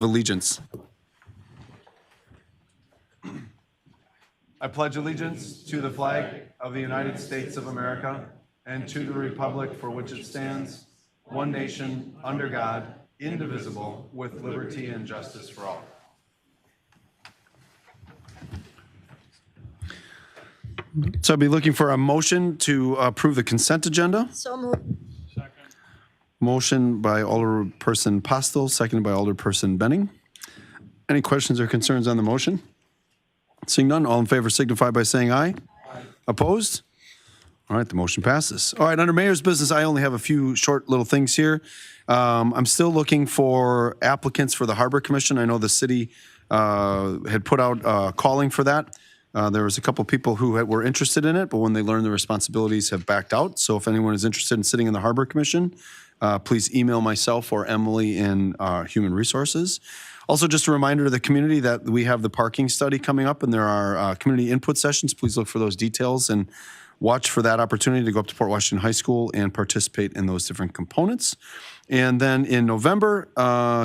Allegiance. I pledge allegiance to the flag of the United States of America and to the republic for which it stands, one nation, under God, indivisible, with liberty and justice for all. So I'll be looking for a motion to approve the consent agenda. So moved. Motion by Alderperson Postel, seconded by Alderperson Benning. Any questions or concerns on the motion? Seeing none, all in favor signify by saying aye. Aye. Opposed? All right, the motion passes. All right, under mayor's business, I only have a few short little things here. I'm still looking for applicants for the Harbor Commission. I know the city had put out calling for that. There was a couple people who were interested in it, but when they learned the responsibilities have backed out. So if anyone is interested in sitting in the Harbor Commission, please email myself or Emily in Human Resources. Also, just a reminder to the community that we have the parking study coming up and there are community input sessions. Please look for those details and watch for that opportunity to go up to Port Washington High School and participate in those different components. And then in November,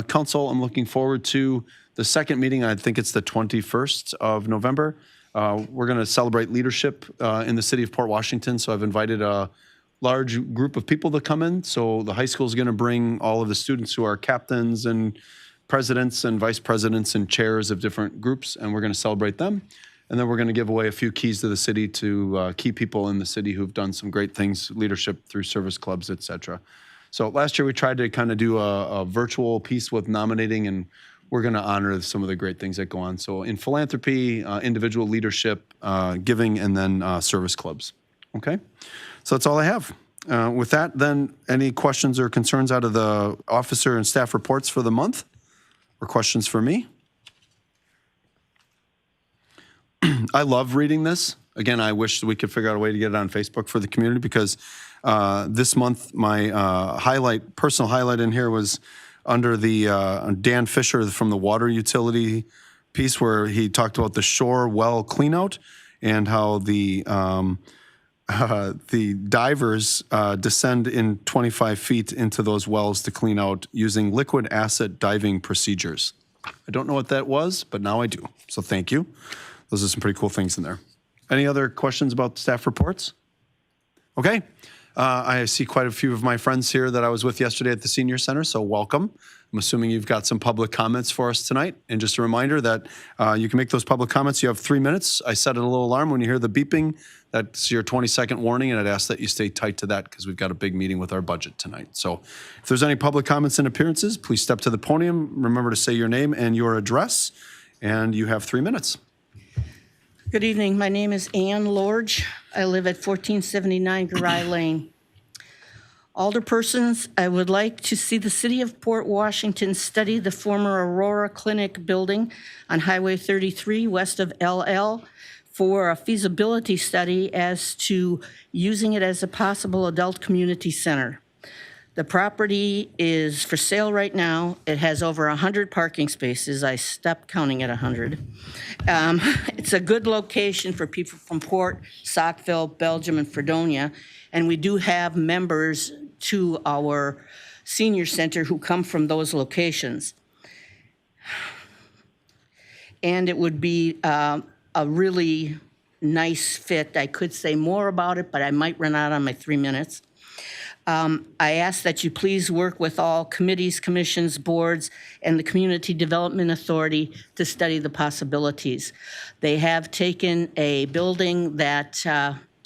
Council, I'm looking forward to the second meeting. I think it's the 21st of November. We're going to celebrate leadership in the city of Port Washington. So I've invited a large group of people to come in. So the high school is going to bring all of the students who are captains and presidents and vice presidents and chairs of different groups, and we're going to celebrate them. And then we're going to give away a few keys to the city to key people in the city who've done some great things, leadership through service clubs, et cetera. So last year we tried to kind of do a virtual piece with nominating, and we're going to honor some of the great things that go on. So in philanthropy, individual leadership, giving, and then service clubs. Okay, so that's all I have. With that, then, any questions or concerns out of the officer and staff reports for the month? Or questions for me? I love reading this. Again, I wish we could figure out a way to get it on Facebook for the community because this month my personal highlight in here was under the Dan Fisher from the water utility piece where he talked about the shore well cleanout and how the divers descend in 25 feet into those wells to clean out using liquid acid diving procedures. I don't know what that was, but now I do. So thank you. Those are some pretty cool things in there. Any other questions about staff reports? Okay. I see quite a few of my friends here that I was with yesterday at the Senior Center, so welcome. I'm assuming you've got some public comments for us tonight. And just a reminder that you can make those public comments. You have 3 minutes. I set a little alarm when you hear the beeping. That's your 20-second warning, and I'd ask that you stay tight to that because we've got a big meeting with our budget tonight. So if there's any public comments and appearances, please step to the podium. Remember to say your name and your address, and you have 3 minutes. Good evening. My name is Ann Lorge. I live at 1479 Garai Lane. Alderpersons, I would like to see the City of Port Washington study the former Aurora Clinic building on Highway 33 west of LL for a feasibility study as to using it as a possible adult community center. The property is for sale right now. It has over 100 parking spaces. I stopped counting at 100. It's a good location for people from Port, Saukville, Belgium, and Fredonia. And we do have members to our senior center who come from those locations. And it would be a really nice fit. I could say more about it, but I might run out on my 3 minutes. I ask that you please work with all committees, commissions, boards, and the Community Development Authority to study the possibilities. They have taken a building that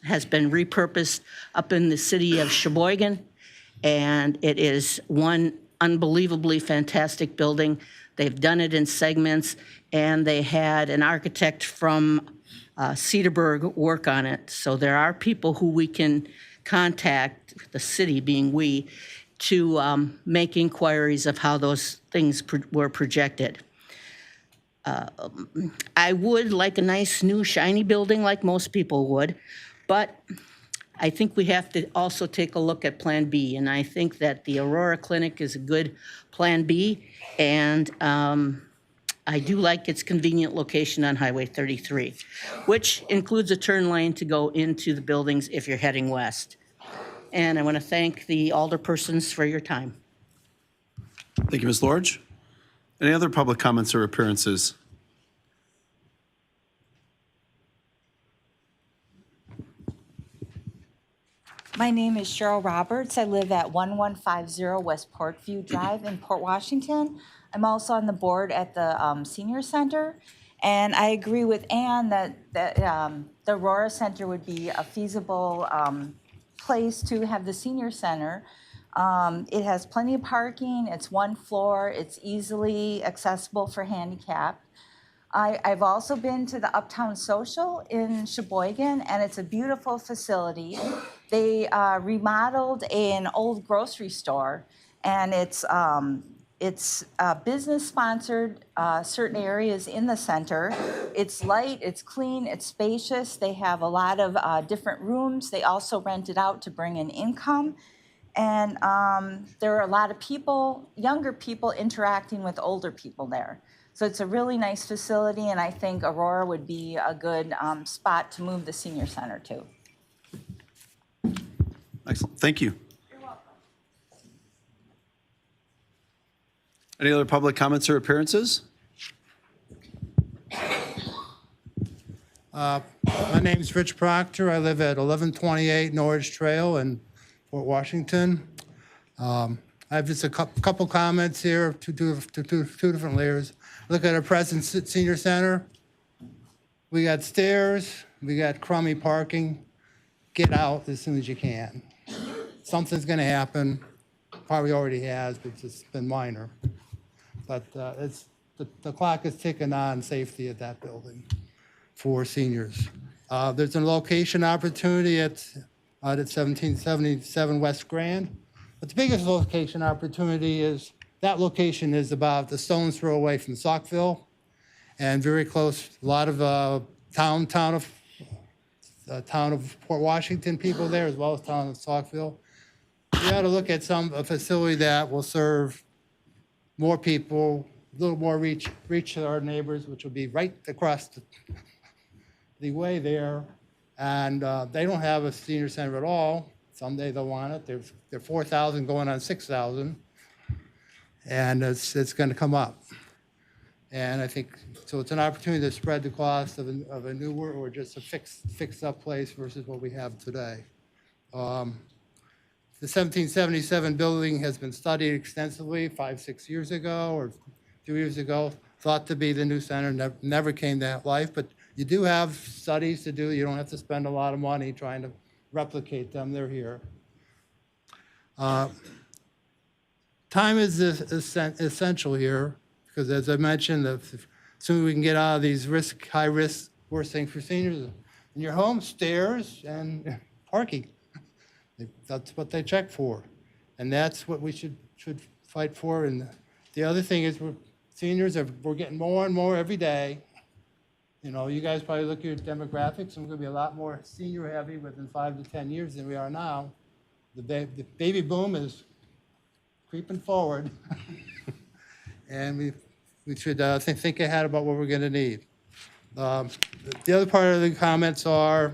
has been repurposed up in the city of Sheboygan, and it is one unbelievably fantastic building. They've done it in segments, and they had an architect from Cedarburg work on it. So there are people who we can contact, the city being we, to make inquiries of how those things were projected. I would like a nice new shiny building like most people would, but I think we have to also take a look at Plan B, and I think that the Aurora Clinic is a good Plan B, and I do like its convenient location on Highway 33, which includes a turn lane to go into the buildings if you're heading west. And I want to thank the alderpersons for your time. Thank you, Ms. Lorge. Any other public comments or appearances? My name is Cheryl Roberts. I live at 1150 West Portview Drive in Port Washington. I'm also on the board at the Senior Center. And I agree with Ann that the Aurora Center would be a feasible place to have the Senior Center. It has plenty of parking. It's one floor. It's easily accessible for handicap. I've also been to the Uptown Social in Sheboygan, and it's a beautiful facility. They remodeled an old grocery store, and it's business sponsored, certain areas in the center. It's light, it's clean, it's spacious. They have a lot of different rooms. They also rent it out to bring in income. And there are a lot of people, younger people interacting with older people there. So it's a really nice facility, and I think Aurora would be a good spot to move the senior center to. Excellent. Thank you. You're welcome. Any other public comments or appearances? My name's Rich Proctor. I live at 1128 Norridge Trail in Port Washington. I have just a couple comments here, two different layers. Look at our present senior center. We got stairs, we got crummy parking. Get out as soon as you can. Something's gonna happen, probably already has, but it's just been minor. But the clock is ticking on safety at that building for seniors. There's a location opportunity at 1777 West Grand. But the biggest location opportunity is, that location is about a stone's throw away from Saukville and very close, a lot of town of Port Washington people there, as well as town of Saukville. We ought to look at a facility that will serve more people, a little more reach to our neighbors, which will be right across the way there. And they don't have a senior center at all. Someday they'll want it. They're 4,000 going on 6,000. And it's going to come up. And I think, so it's an opportunity to spread the cost of a newer or just a fixed up place versus what we have today. The 1777 building has been studied extensively 5-6 years ago or 2 years ago, thought to be the new center, never came to life, but you do have studies to do. You don't have to spend a lot of money trying to replicate them. They're here. Time is essential here because, as I mentioned, the sooner we can get out of these high risk, worst thing for seniors in your home, stairs and parking. That's what they check for, and that's what we should fight for. And the other thing is, we're getting more and more every day. You know, you guys probably look at your demographics, and we're going to be a lot more senior heavy within 5 to 10 years than we are now. The baby boom is creeping forward, and we should think ahead about what we're going to need. The other part of the comments are,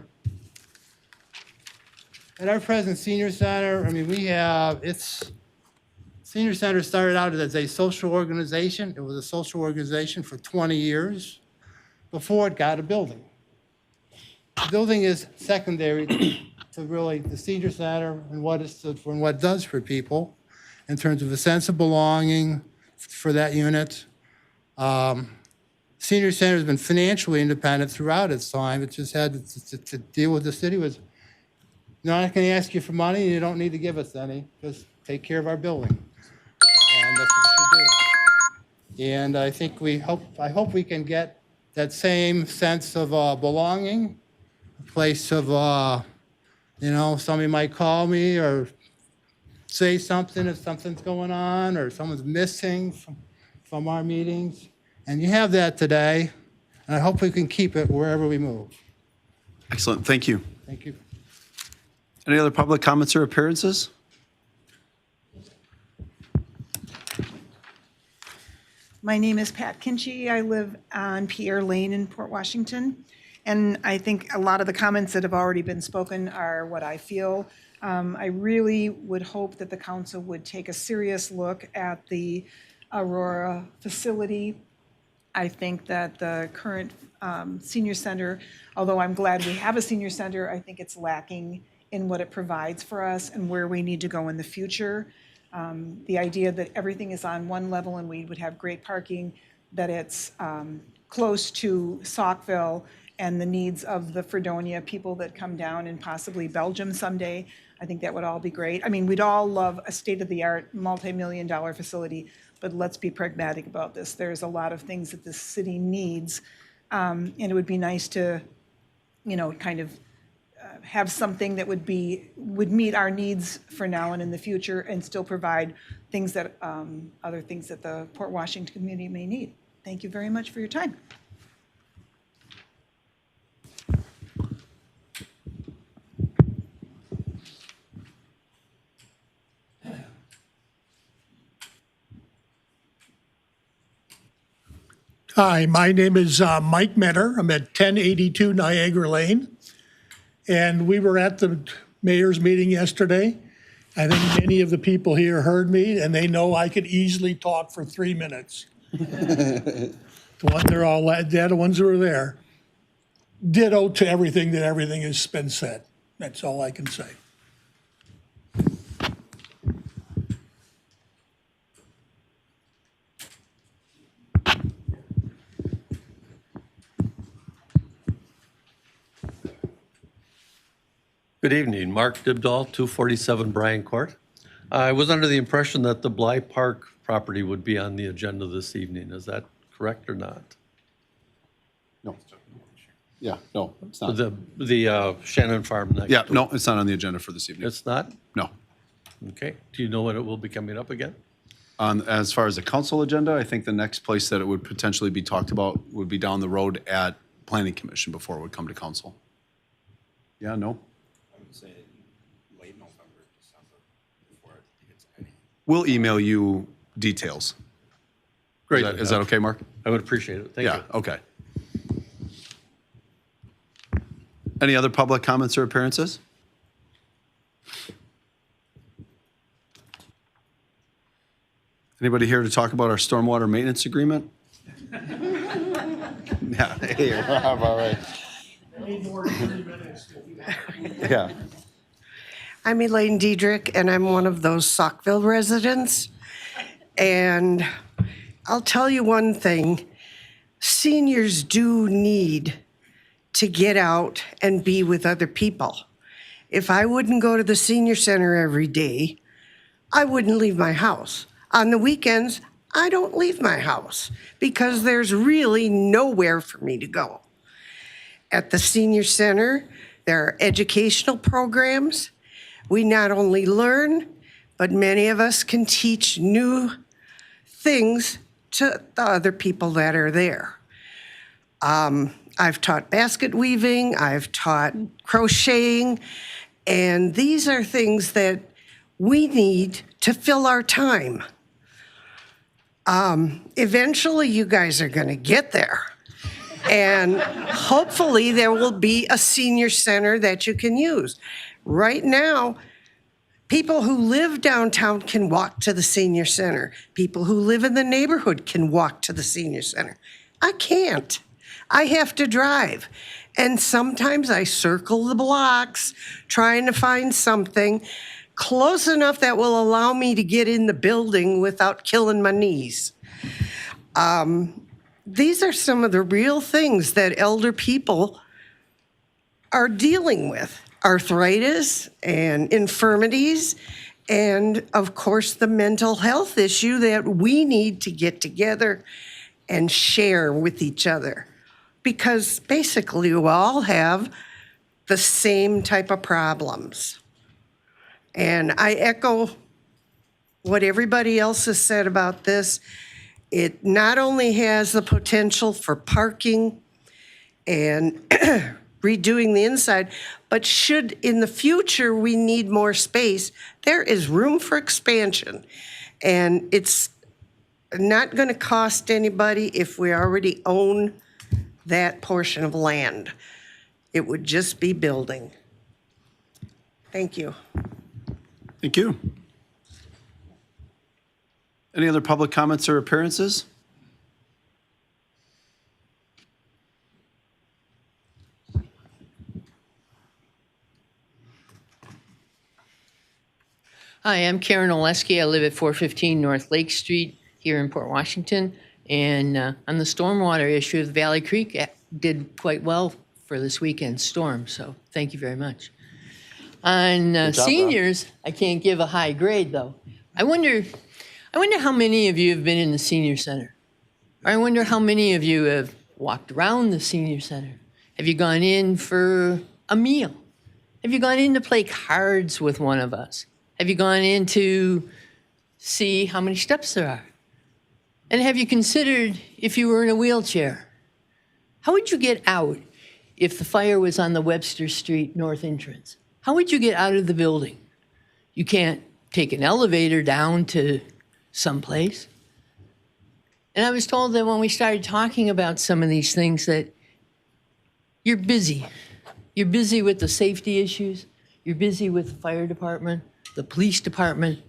at our present senior center, I mean, senior center started out as a social organization. It was a social organization for 20 years before it got a building. The building is secondary to really the senior center and what it stood for and what it does for people in terms of a sense of belonging for that unit. Senior center has been financially independent throughout its time. It just had to deal with the city. Was not going to ask you for money, and you don't need to give us any. Just take care of our building, and that's what we should do. And I think I hope we can get that same sense of belonging, a place of somebody might call me or say something if something's going on or someone's missing from our meetings. And you have that today, and I hope we can keep it wherever we move. Excellent. Thank you. Thank you. Any other public comments or appearances? My name is Pat Kinchy. I live on Pierre Lane in Port Washington. And I think a lot of the comments that have already been spoken are what I feel. I really would hope that the council would take a serious look at the Aurora facility. I think that the current senior center, although I'm glad we have a senior center, I think it's lacking in what it provides for us and where we need to go in the future. The idea that everything is on one level and we would have great parking, that it's close to Saukville and the needs of the Fredonia people that come down and possibly Belgium someday. I think that would all be great. I mean, we'd all love a state-of-the-art, multi-million-dollar facility, but let's be pragmatic about this. There's a lot of things that this city needs, and it would be nice to, kind of have something that would meet our needs for now and in the future, and still provide things that other things that the Port Washington community may need. Thank you very much for your time. Hi, my name is Mike Menner. I'm at 1082 Niagara Lane. And we were at the mayor's meeting yesterday. I think many of the people here heard me, and they know I could easily talk for 3 minutes. The ones who are there. Ditto to everything has been said. That's all I can say. Good evening, Mark Dibdahl, 247 Bryan Court. I was under the impression that the Bly Park property would be on the agenda this evening. Is that correct or not? No. Yeah, no, it's not. The Shannon Farm next Yeah, door. no, it's not on the agenda for this evening. It's not? No. Okay. Do you know when it will be coming up again? As far as the council agenda, I think the next place that it would potentially be talked about would be down the road at Planning Commission before it would come to council. Yeah, no? Say late November, December, before it gets any. We'll email you details. Great. Is that okay, Mark? I would appreciate it. Thank Yeah, you. okay. Any other public comments or appearances? Anybody here to talk about our stormwater maintenance agreement? Yeah, hey, Rob, all right. Yeah. I'm Elaine Diedrich, and I'm one of those Saukville residents. And I'll tell you one thing, seniors do need to get out and be with other people. If I wouldn't go to the senior center every day, I wouldn't leave my house. On the weekends, I don't leave my house because there's really nowhere for me to go. At the senior center, there are educational programs. We not only learn, but many of us can teach new things to the other people that are there. I've taught basket weaving, I've taught crocheting, and these are things that we need to fill our time. Eventually, you guys are going to get there. And hopefully there will be a senior center that you can use. Right now, people who live downtown can walk to the senior center. People who live in the neighborhood can walk to the senior center. I can't. I have to drive. And sometimes I circle the blocks trying to find something close enough that will allow me to get in the building without killing my knees. These are some of the real things that elder people are dealing with. Arthritis and infirmities, and of course the mental health issue that we need to get together and share with each other. Because basically we all have the same type of problems. And I echo what everybody else has said about this. It not only has the potential for parking and redoing the inside, but should in the future we need more space, there is room for expansion. And it's not going to cost anybody if we already own that portion of land. It would just be building. Thank you. Thank you. Any other public comments or appearances? Hi, I'm Karen Oleski. I live at 415 North Lake Street here in Port Washington. And on the stormwater issue, Valley Creek did quite well for this weekend's storm, so thank you very much. On job, Rob. seniors, I can't give a high grade, though. I wonder how many of you have been in the senior center? Or I wonder how many of you have walked around the senior center? Have you gone in for a meal? Have you gone in to play cards with one of us? Have you gone in to see how many steps there are? And have you considered if you were in a wheelchair? How would you get out if the fire was on the Webster Street north entrance? How would you get out of the building? You can't take an elevator down to someplace. And I was told that when we started talking about some of these things that you're busy. You're busy with the safety issues. You're busy with the fire department, the police department.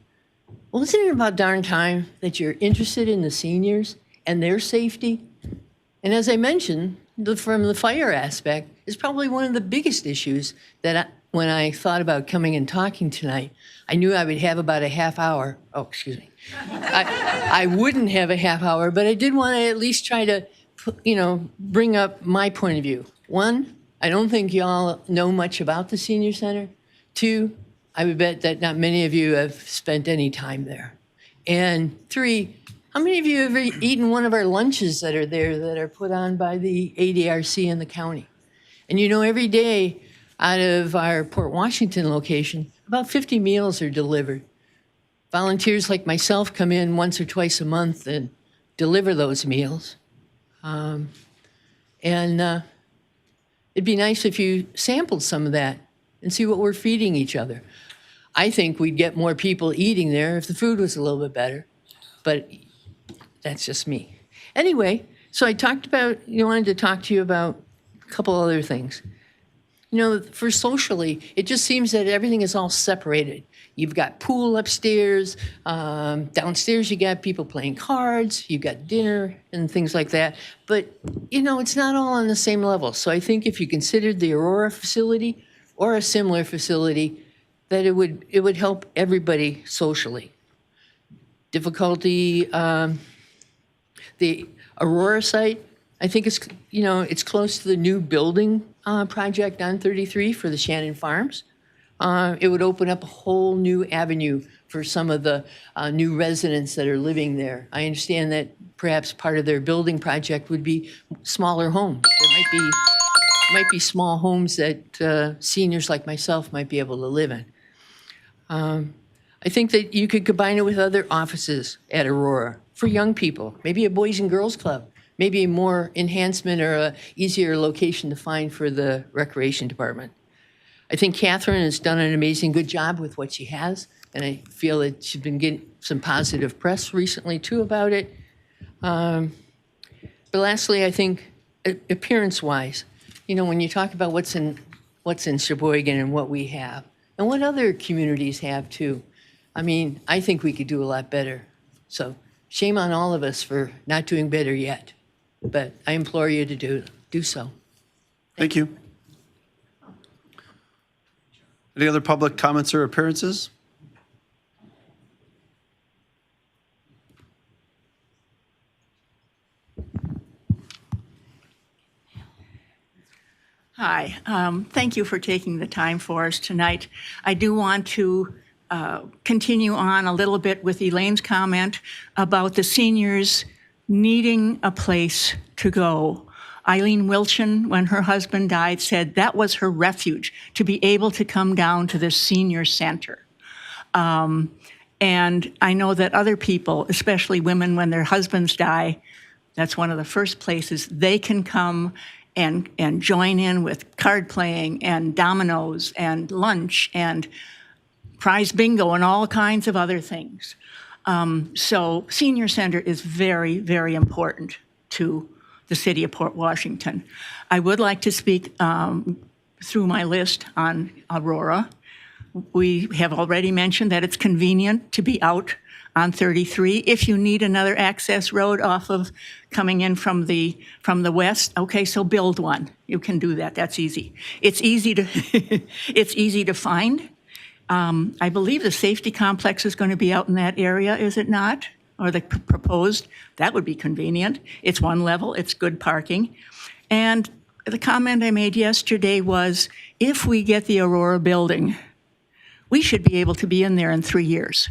Well, isn't it about darn time that you're interested in the seniors and their safety? And as I mentioned, from the fire aspect, is probably one of the biggest issues that when I thought about coming and talking tonight, I knew I would have about a half hour. Oh, excuse me. I wouldn't have a half hour, but I did want to at least try to, bring up my point of view. One, I don't think y'all know much about the senior center. Two, I would bet that not many of you have spent any time there. And three, how many of you have ever eaten one of our lunches that are there that are put on by the ADRC in the county? And every day out of our Port Washington location, about 50 meals are delivered. Volunteers like myself come in once or twice a month and deliver those meals. It'd be nice if you sampled some of that and see what we're feeding each other. I think we'd get more people eating there if the food was a little bit better, but that's just me. Anyway, so I wanted to talk to you about a couple other things. For socially, it just seems that everything is all separated. You've got pool upstairs, downstairs you got people playing cards, you've got dinner and things like that. But, it's not all on the same level. So I think if you considered the Aurora facility or a similar facility, that it would help everybody socially. Difficulty, the Aurora site, I think it's close to the new building project on 33 for the Shannon Farms. It would open up a whole new avenue for some of the new residents that are living there. I understand that perhaps part of their building project would be smaller homes. There might be small homes that seniors like myself might be able to live in. I think that you could combine it with other offices at Aurora for young people, maybe a Boys and Girls Club, maybe a more enhancement or a easier location to find for the recreation department. I think Catherine has done an amazing good job with what she has, and I feel that she's been getting some positive press recently too about it. But lastly, I think appearance-wise, when you talk about what's in Sheboygan and what we have, and what other communities have too, I think we could do a lot better. So shame on all of us for not doing better yet, but I implore you to do so. Thank you. Any other public comments or appearances? Hi, thank you for taking the time for us tonight. I do want to continue on a little bit with Elaine's comment about the seniors needing a place to go. Eileen Wilchin, when her husband died, said that was her refuge, to be able to come down to the senior center. And I know that other people, especially women, when their husbands die, that's one of the first places they can come and join in with card playing and dominoes and lunch and prize bingo and all kinds of other things. So senior center is very, very important to the city of Port Washington. I would like to speak through my list on Aurora. We have already mentioned that it's convenient to be out on 33. If you need another access road off of coming in from the west, okay, so build one. You can do that. That's easy. It's easy to it's easy to find. I believe the safety complex is going to be out in that area, is it not? Or the proposed? That would be convenient. It's one level. It's good parking. And the comment I made yesterday was, if we get the Aurora building, we should be able to be in there in 3 years.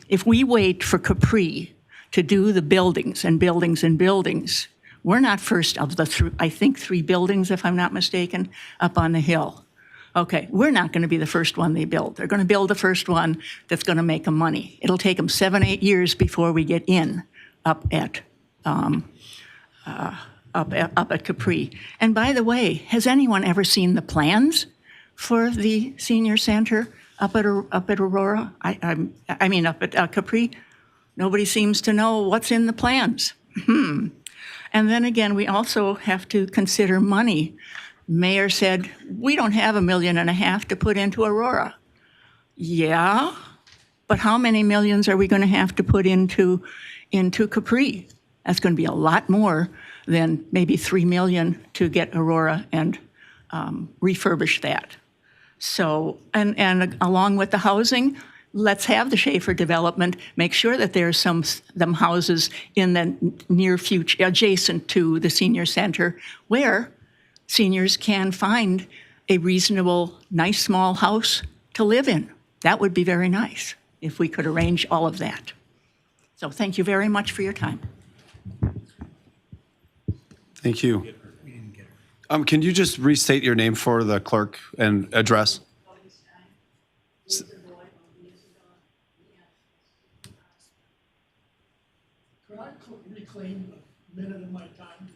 If we wait for Capri to do the buildings and buildings and buildings, we're not first of the, I think, 3 buildings, if I'm not mistaken, up on the hill. Okay, we're not going to be the first one they build. They're going to build the first one that's going to make them money. It'll take them 7-8 years before we get in up at Capri. And by the way, has anyone ever seen the plans for the senior center up at Aurora? I mean up at Capri? Nobody seems to know what's in the plans. And then again, we also have to consider money. Mayor said, we don't have $1.5 million to put into Aurora. Yeah, but how many millions are we going to have to put into Capri? That's going to be a lot more than maybe $3 million to get Aurora and refurbish that. So, and along with the housing, let's have the Schaefer development, make sure that there's them houses in the near future adjacent to the senior center where seniors can find a reasonable, nice, small house to live in. That would be very nice if we could arrange all of that. So thank you very much for your time. Thank you. Can you just restate your name for the clerk and address? Could I reclaim a minute of my time?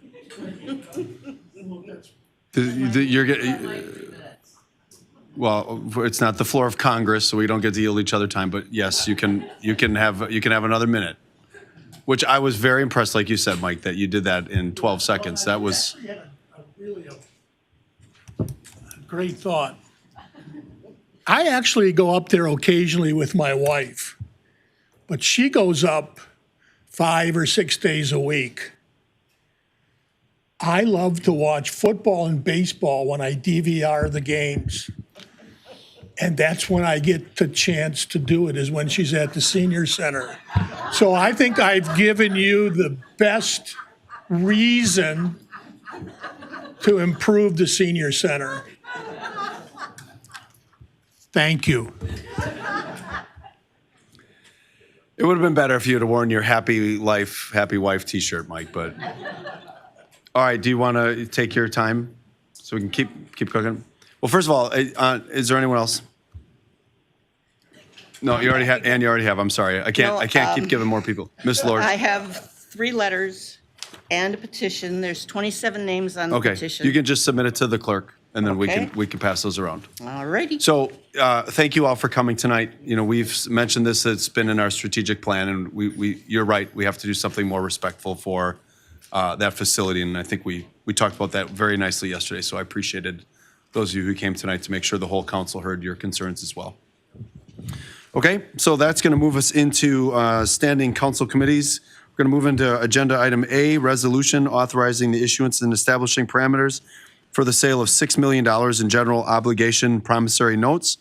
You're getting, well, it's not the floor of Congress, so we don't get to yield each other time. But yes, you can have another minute. Which I was very impressed, like you said, Mike, that you did that in 12 seconds. That was Really a great thought. I actually go up there occasionally with my wife, but she goes up 5 or 6 days a week. I love to watch football and baseball when I DVR the games. And that's when I get the chance to do it, is when she's at the senior center. So I think I've given you the best reason to improve the senior center. Thank you. It would have been better if you had worn your happy life, happy wife t-shirt, Mike, but. All right, do you want to take your time so we can keep cooking? Well, first of all, is there anyone else? No, you already have, and you already have, I'm sorry. I can't keep giving more people. Ms. Lord. I have 3 letters and a petition. There's 27 names on the Okay, petition. you can just submit it to the clerk, and then Okay. we can pass those around. All righty. So thank you all for coming tonight. You know, we've mentioned this, it's been in our strategic plan, and you're right, we have to do something more respectful for that facility, and I think we talked about that very nicely yesterday, so I appreciated those of you who came tonight to make sure the whole council heard your concerns as well. Okay, so that's going to move us into standing council committees. We're going to move into agenda item A, resolution authorizing the issuance and establishing parameters for the sale of $6 million in general obligation promissory notes.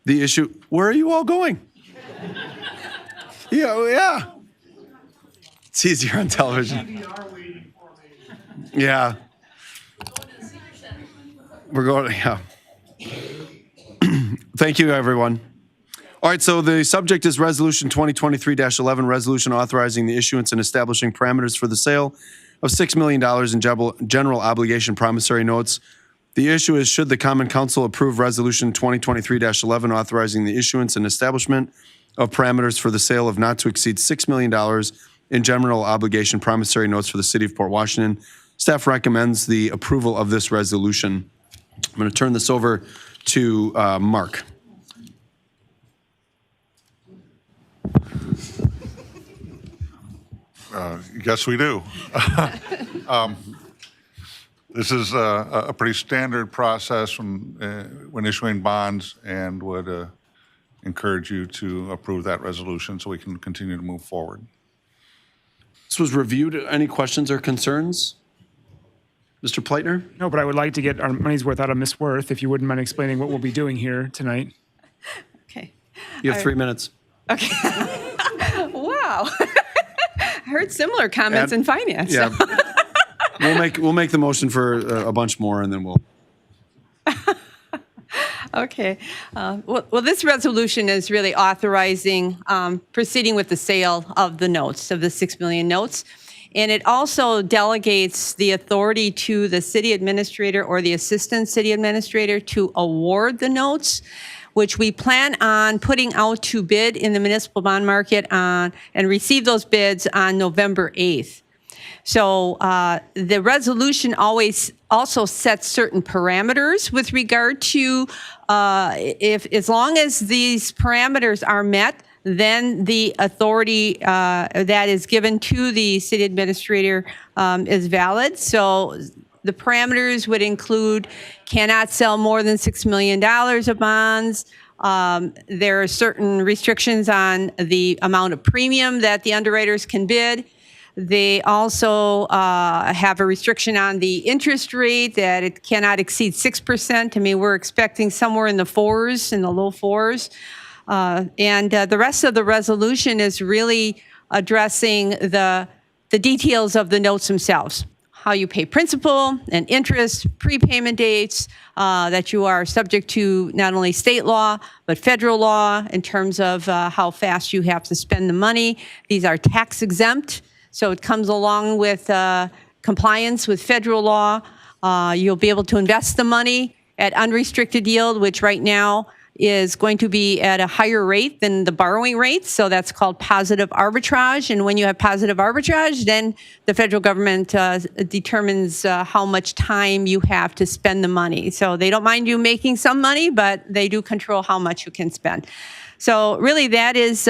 The issue, where are you all going? Yeah. It's easier on television. Yeah. We're going, yeah. Thank you, everyone. All right, so the subject is Resolution 2023-11, resolution authorizing the issuance and establishing parameters for the sale of $6 million in general obligation promissory notes. The issue is, should the Common Council approve Resolution 2023-11 authorizing the issuance and establishment of parameters for the sale of not to exceed $6 million in general obligation promissory notes for the City of Port Washington. Staff recommends the approval of this resolution. I'm going to turn this over to Mark. Yes, we do. This is a pretty standard process when issuing bonds, and would encourage you to approve that resolution so we can continue to move forward. This was reviewed. Any questions or concerns? Mr. Pleitner? No, but I would like to get our money's worth out of Ms. Worth, if you wouldn't mind explaining what we'll be doing here tonight. Okay. You have 3 minutes. Wow. I heard similar comments in finance. Yeah. We'll make the motion for a bunch more, and then we'll. Okay. Well, this resolution is really authorizing proceeding with the sale of the notes, of the 6 million notes. And it also delegates the authority to the city administrator or the assistant city administrator to award the notes, which we plan on putting out to bid in the municipal bond market and receive those bids on November 8th. So the resolution always also sets certain parameters with regard to as long as these parameters are met, then the authority that is given to the city administrator is valid. So the parameters would include cannot sell more than $6 million of bonds. There are certain restrictions on the amount of premium that the underwriters can bid. They also have a restriction on the interest rate that it cannot exceed 6%. I mean, we're expecting somewhere in the fours, in the low fours. And the rest of the resolution is really addressing the details of the notes themselves. How you pay principal and interest, prepayment dates, that you are subject to not only state law, but federal law in terms of how fast you have to spend the money. These are tax exempt. So it comes along with compliance with federal law. You'll be able to invest the money at unrestricted yield, which right now is going to be at a higher rate than the borrowing rate. So that's called positive arbitrage. And when you have positive arbitrage, then the federal government determines how much time you have to spend the money. So they don't mind you making some money, but they do control how much you can spend. So really that is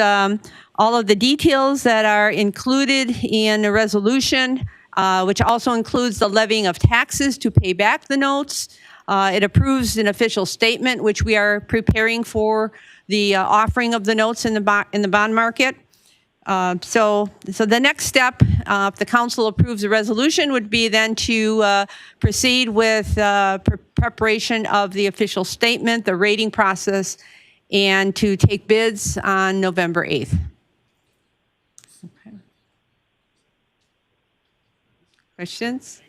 all of the details that are included in the resolution, which also includes the levying of taxes to pay back the notes. It approves an official statement, which we are preparing for the offering of the notes in the bond market. So the next step, if the council approves the resolution, would be then to proceed with preparation of the official statement, the rating process, and to take bids on November 8th. Okay. Questions?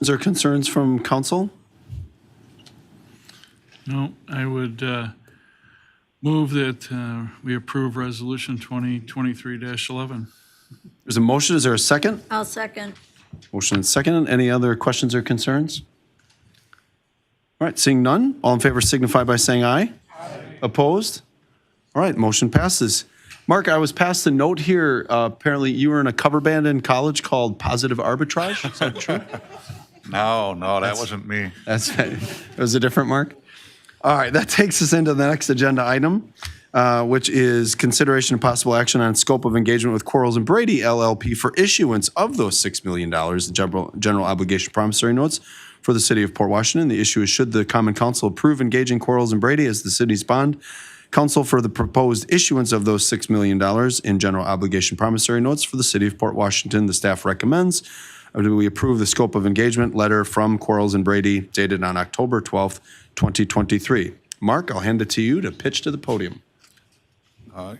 Is there concerns from council? No, I would move that we approve Resolution 2023-11. There's a motion. Is there a second? I'll second. Motion and second. Any other questions or concerns? All right, seeing none, all in favor signify by saying aye. Opposed? All right, motion passes. Mark, I was passed a note here. Apparently, you were in a cover band in college called Positive Arbitrage. Is that true? No, that wasn't me. It was a different Mark? All right, that takes us into the next agenda item, which is consideration of possible action on scope of engagement with Quarles and Brady LLP for issuance of those $6 million in general obligation promissory notes for the city of Port Washington. The issue is, should the Common Council approve engaging Quarles and Brady as the city's bond counsel for the proposed issuance of those $6 million in general obligation promissory notes for the city of Port Washington, the staff recommends we approve the scope of engagement letter from Quarles and Brady dated on October 12th, 2023. Mark, I'll hand it to you to pitch to the podium.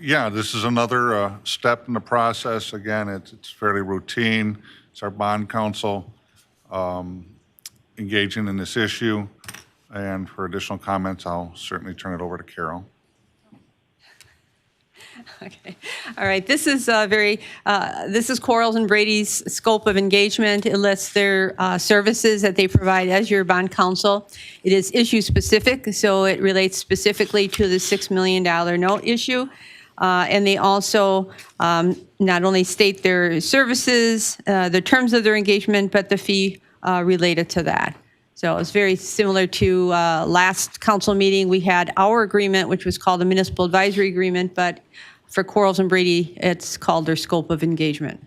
Yeah, this is another step in the process. Again, it's fairly routine. It's our bond counsel engaging in this issue. And for additional comments, I'll certainly turn it over to Carol. Okay. All right. This is this is Quarles and Brady's scope of engagement. It lists their services that they provide as your bond counsel. It is issue specific, so it relates specifically to the $6 million note issue. And they also not only state their services, the terms of their engagement, but the fee related to that. So it's very similar to last council meeting. We had our agreement, which was called the Municipal Advisory Agreement, but for Quarles and Brady, it's called their scope of engagement.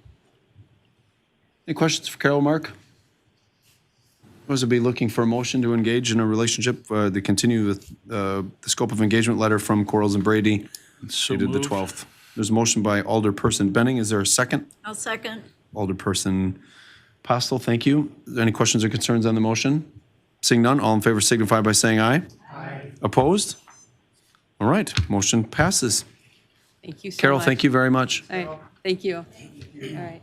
Any questions for Carol, Mark? Those would be looking for a motion to engage in a relationship, to continue with the scope of engagement letter from Quarles and Brady So dated the moved. 12th. There's a motion by Alderperson Benning. Is there a second? I'll second. Alderperson Postle, thank you. Any questions or concerns on the motion? Seeing none, all in favor signify by saying aye. Aye. Opposed? All right, motion passes. Thank you so much. Carol, thank you very much. All right, thank you. All right.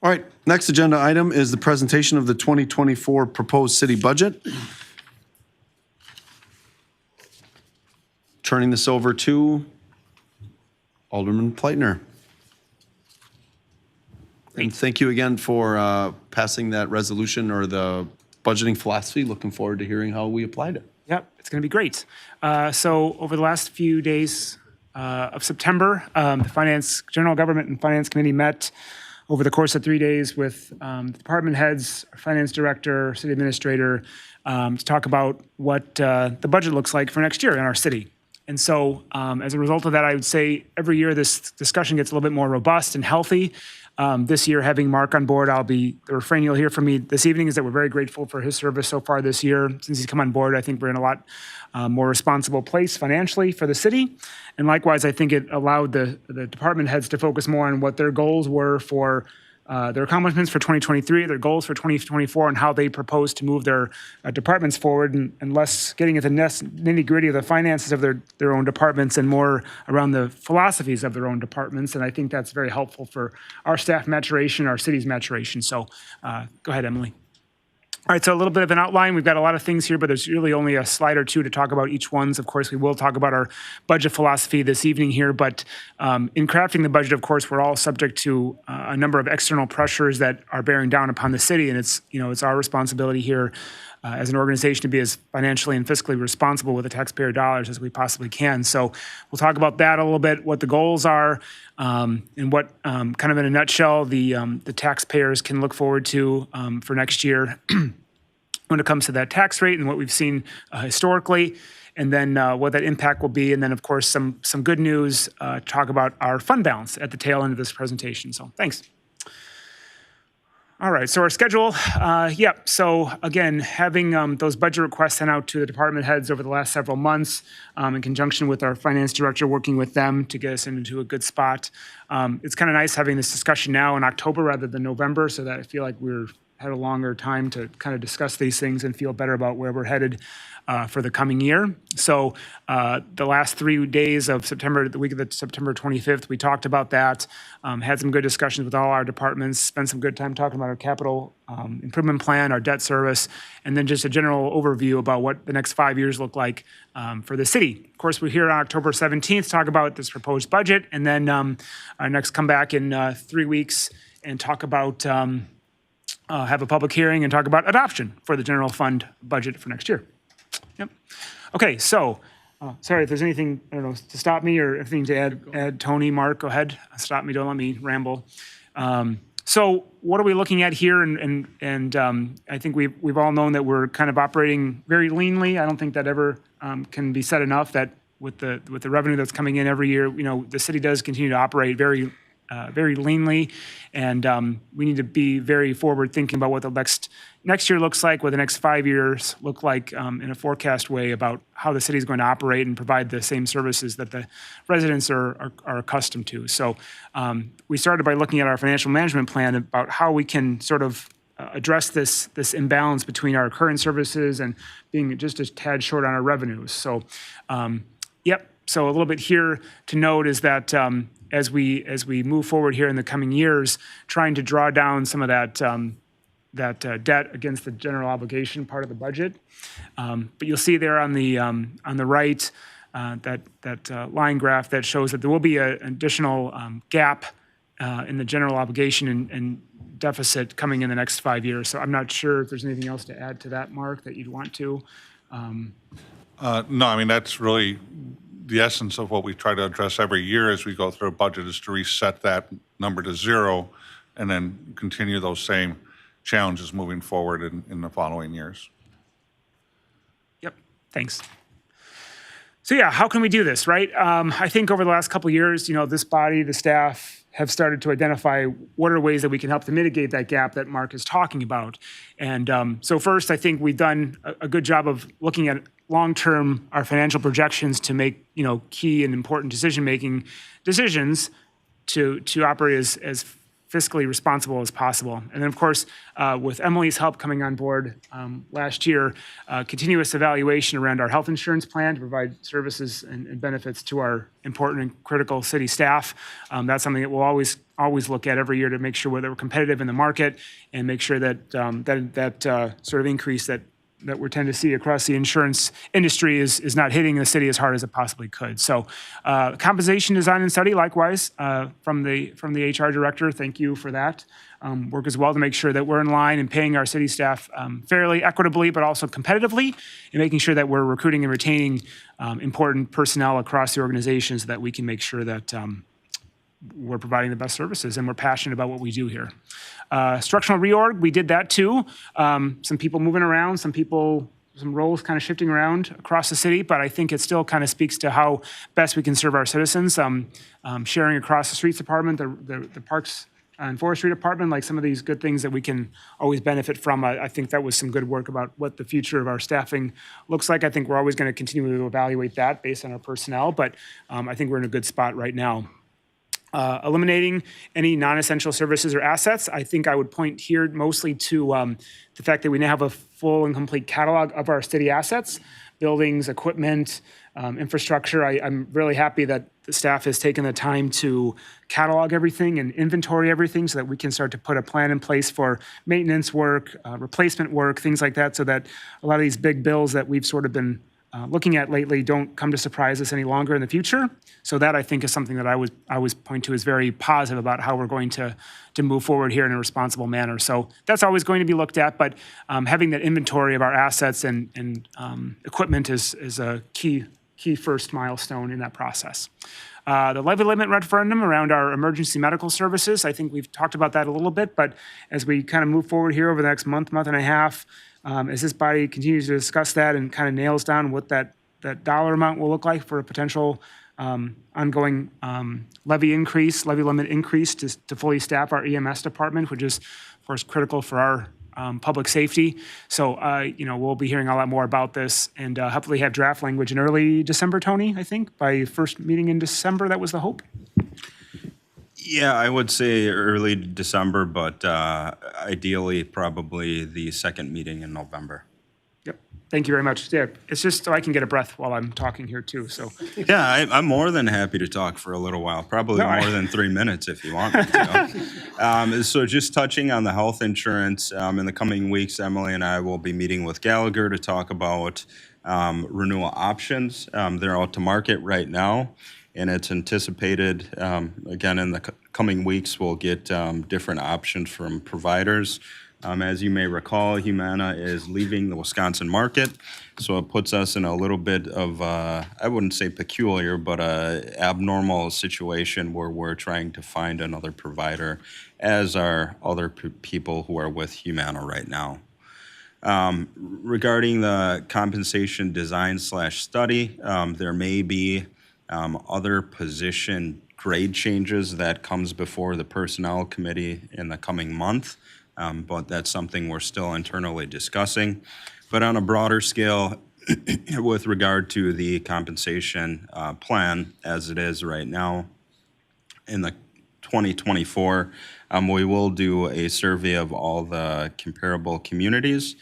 All right, next agenda item is the presentation of the 2024 proposed city budget. Turning this over to Alderman Pleitner. And thank you again for passing that resolution or the budgeting philosophy. Looking forward to hearing how we applied it. Yep, it's going to be great. So over the last few days of September, the General Government and Finance Committee met over the course of 3 days with department heads, our finance director, city administrator, to talk about what the budget looks like for next year in our city. And so as a result of that, I would say every year this discussion gets a little bit more robust and healthy. This year, having Mark on board, the refrain you'll hear from me this evening is that we're very grateful for his service so far this year. Since he's come on board, I think we're in a lot more responsible place financially for the city. And likewise, I think it allowed the department heads to focus more on what their goals were for their accomplishments for 2023, their goals for 2024, and how they propose to move their departments forward, and less getting into the nitty-gritty of the finances of their own departments and more around the philosophies of their own departments. And I think that's very helpful for our staff maturation, our city's maturation. So go ahead, Emily. All right, so a little bit of an outline. We've got a lot of things here, but there's really only a slide or two to talk about each one. Of course, we will talk about our budget philosophy this evening here, but in crafting the budget, of course, we're all subject to a number of external pressures that are bearing down upon the city, and it's our responsibility here as an organization to be as financially and fiscally responsible with the taxpayer dollars as we possibly can. So we'll talk about that a little bit, what the goals are, and what, kind of in a nutshell, the taxpayers can look forward to for next year when it comes to that tax rate and what we've seen historically, and then what that impact will be. And then, of course, some good news, talk about our fund balance at the tail end of this presentation. So thanks. All right, so our schedule, so again, having those budget requests sent out to the department heads over the last several months in conjunction with our finance director, working with them to get us into a good spot. It's kind of nice having this discussion now in October rather than November, so that I feel like we've had a longer time to kind of discuss these things and feel better about where we're headed for the coming year. So the last 3 days of September, the week of the September 25th, we talked about that, had some good discussions with all our departments, spent some good time talking about our capital improvement plan, our debt service, and then just a general overview about what the next 5 years look like for the city. Of course, we're here on October 17th to talk about this proposed budget, and then our next come back in 3 weeks and talk about have a public hearing and talk about adoption for the general fund budget for next year. Yep. Okay, so, sorry if there's anything, I don't know, to stop me or anything to add, Tony, Mark, go ahead. Stop me, don't let me ramble. So what are we looking at here? And I think we've all known that we're kind of operating very leanly. I don't think that ever can be said enough, that with the revenue that's coming in every year, the city does continue to operate very leanly, and we need to be very forward thinking about what the next year looks like, what the next 5 years look like in a forecast way about how the city is going to operate and provide the same services that the residents are accustomed to. So we started by looking at our financial management plan about how we can sort of address this imbalance between our current services and being just a tad short on our revenues. So, so a little bit here to note is that as we move forward here in the coming years, trying to draw down some of that debt against the general obligation part of the budget. But you'll see there on the right that line graph that shows that there will be an additional gap in the general obligation and deficit coming in the next 5 years. So I'm not sure if there's anything else to add to that, Mark, that you'd want to. No, I mean, that's really the essence of what we try to address every year as we go through a budget, is to reset that number to zero and then continue those same challenges moving forward in the following years. Yep, thanks. So how can we do this, right? I think over the last couple of years, this body, the staff, have started to identify what are ways that we can help to mitigate that gap that Mark is talking about. And so first, I think we've done a good job of looking at long-term our financial projections to make key and important decisions to operate as fiscally responsible as possible. And then, of course, with Emily's help coming on board last year, continuous evaluation around our health insurance plan to provide services and benefits to our important and critical city staff. That's something that we'll always look at every year to make sure that we're competitive in the market and make sure that that sort of increase that we tend to see across the insurance industry is not hitting the city as hard as it possibly could. So compensation design and study, likewise, from the HR director, thank you for that. Work as well to make sure that we're in line and paying our city staff fairly, equitably, but also competitively, and making sure that we're recruiting and retaining important personnel across the organization so that we can make sure that we're providing the best services and we're passionate about what we do here. Structural reorg, we did that too. Some people moving around, some roles kind of shifting around across the city, but I think it still kind of speaks to how best we can serve our citizens. Sharing across the streets department, the parks and forestry department, like some of these good things that we can always benefit from. I think that was some good work about what the future of our staffing looks like. I think we're always going to continue to evaluate that based on our personnel, but I think we're in a good spot right now. Eliminating any non-essential services or assets. I think I would point here mostly to the fact that we now have a full and complete catalog of our city assets, buildings, equipment, infrastructure. I'm really happy that the staff has taken the time to catalog everything and inventory everything so that we can start to put a plan in place for maintenance work, replacement work, things like that, so that a lot of these big bills that we've sort of been looking at lately don't come to surprise us any longer in the future. So that, I think, is something that I always point to as very positive about how we're going to move forward here in a responsible manner. So that's always going to be looked at, but having that inventory of our assets and equipment is a key first milestone in that process. The levy limit referendum around our emergency medical services, I think we've talked about that a little bit, but as we kind of move forward here over the next month and a half, as this body continues to discuss that and kind of nails down what that dollar amount will look like for a potential ongoing levy limit increase to fully staff our EMS department, which is, of course, critical for our public safety. So, we'll be hearing a lot more about this and hopefully have draft language in early December, Tony, I think, by first meeting in December. That was the hope. Yeah, I would say early December, but ideally probably the second meeting in November. Yep. Thank you very much. Yeah, it's just so I can get a breath while I'm talking here too. So. Yeah, I'm more than happy to talk for a little while, probably more than 3 minutes if you want me to. So just touching on the health insurance, in the coming weeks, Emily and I will be meeting with Gallagher to talk about renewal options. They're out to market right now. And it's anticipated, again, in the coming weeks, we'll get different options from providers. As you may recall, Humana is leaving the Wisconsin market, so it puts us in a little bit of, I wouldn't say peculiar, but a abnormal situation where we're trying to find another provider, as are other people who are with Humana right now. Regarding the compensation design/study, there may be other position grade changes that comes before the Personnel Committee in the coming month, but that's something we're still internally discussing. But on a broader scale, with regard to the compensation plan as it is right now, in the 2024, we will do a survey of all the comparable communities,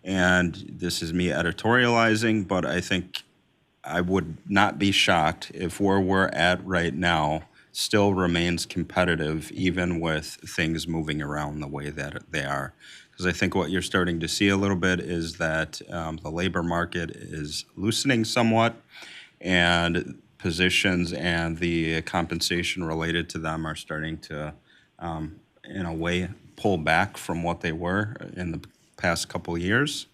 and this is me editorializing, but I think I would not be shocked if where we're at right now still remains competitive, even with things moving around the way that they are. Because I think what you're starting to see a little bit is that the labor market is loosening somewhat, and positions and the compensation related to them are starting to, in a way, pull back from what they were in the past couple of years.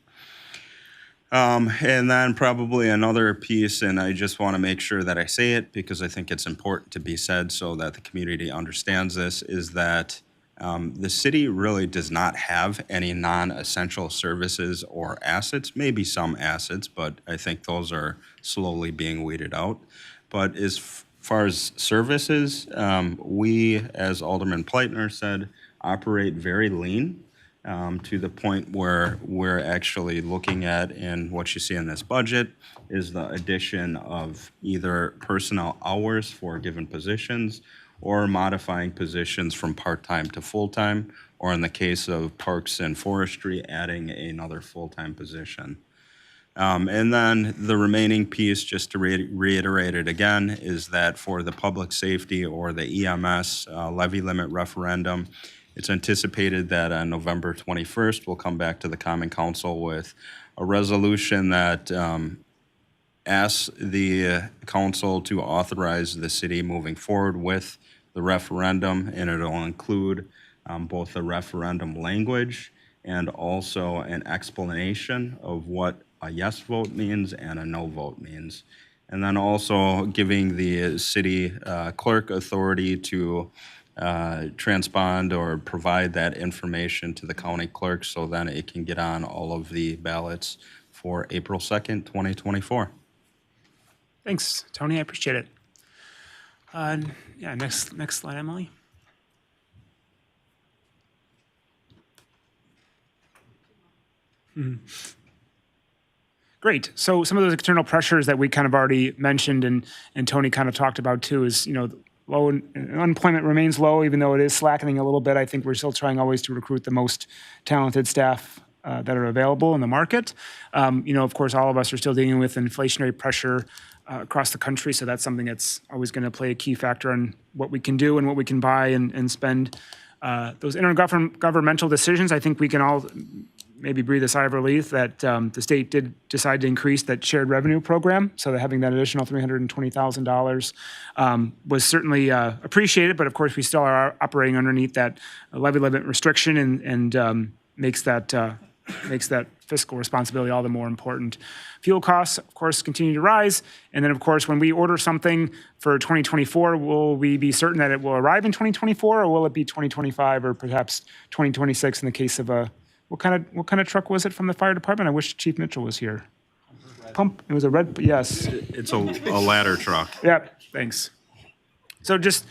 And then probably another piece, and I just want to make sure that I say it because I think it's important to be said so that the community understands this, is that the city really does not have any non-essential services or assets, maybe some assets, but I think those are slowly being weeded out. But as far as services, we, as Alderman Pleitner said, operate very lean to the point where we're actually looking at, and what you see in this budget is the addition of either personnel hours for given positions or modifying positions from part-time to full-time, or in the case of Parks and Forestry, adding another full-time position. And then the remaining piece, just to reiterate it again, is that for the public safety or the EMS levy limit referendum, it's anticipated that on November 21st, we'll come back to the Common Council with a resolution that asks the council to authorize the city moving forward with the referendum, and it'll include both the referendum language and also an explanation of what a yes vote means and a no vote means. And then also giving the city clerk authority to transpond or provide that information to the county clerk so then it can get on all of the ballots for April 2nd, 2024. Thanks, Tony. I appreciate it. Yeah, next slide, Emily. Great. So some of those external pressures that we kind of already mentioned and Tony kind of talked about too is, low unemployment remains low, even though it is slackening a little bit. I think we're still trying always to recruit the most talented staff that are available in the market. Of course, all of us are still dealing with inflationary pressure across the country, so that's something that's always going to play a key factor on what we can do and what we can buy and spend. Those intergovernmental decisions, I think we can all maybe breathe a sigh of relief that the state did decide to increase that shared revenue program. So that having that additional $320,000 was certainly appreciated, but of course we still are operating underneath that levy limit restriction and makes that fiscal responsibility all the more important. Fuel costs, of course, continue to rise. And then, of course, when we order something for 2024, will we be certain that it will arrive in 2024, or will it be 2025 or perhaps 2026 in the case of a, what kind of truck was it from the fire department? I wish Chief Mitchell was here. Pump, it was a red, yes. It's a ladder truck. Yep, thanks. So just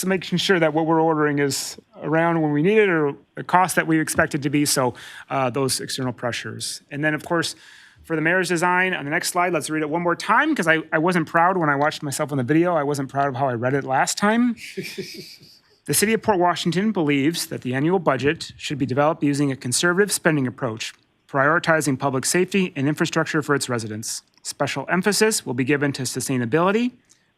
making sure that what we're ordering is around when we need it or the cost that we expect it to be, so those external pressures. And then, of course, for the mayor's design, on the next slide, let's read it one more time, because I wasn't proud when I watched myself on the video. I wasn't proud of how I read it last time. The City of Port Washington believes that the annual budget should be developed using a conservative spending approach, prioritizing public safety and infrastructure for its residents. Special emphasis will be given to sustainability,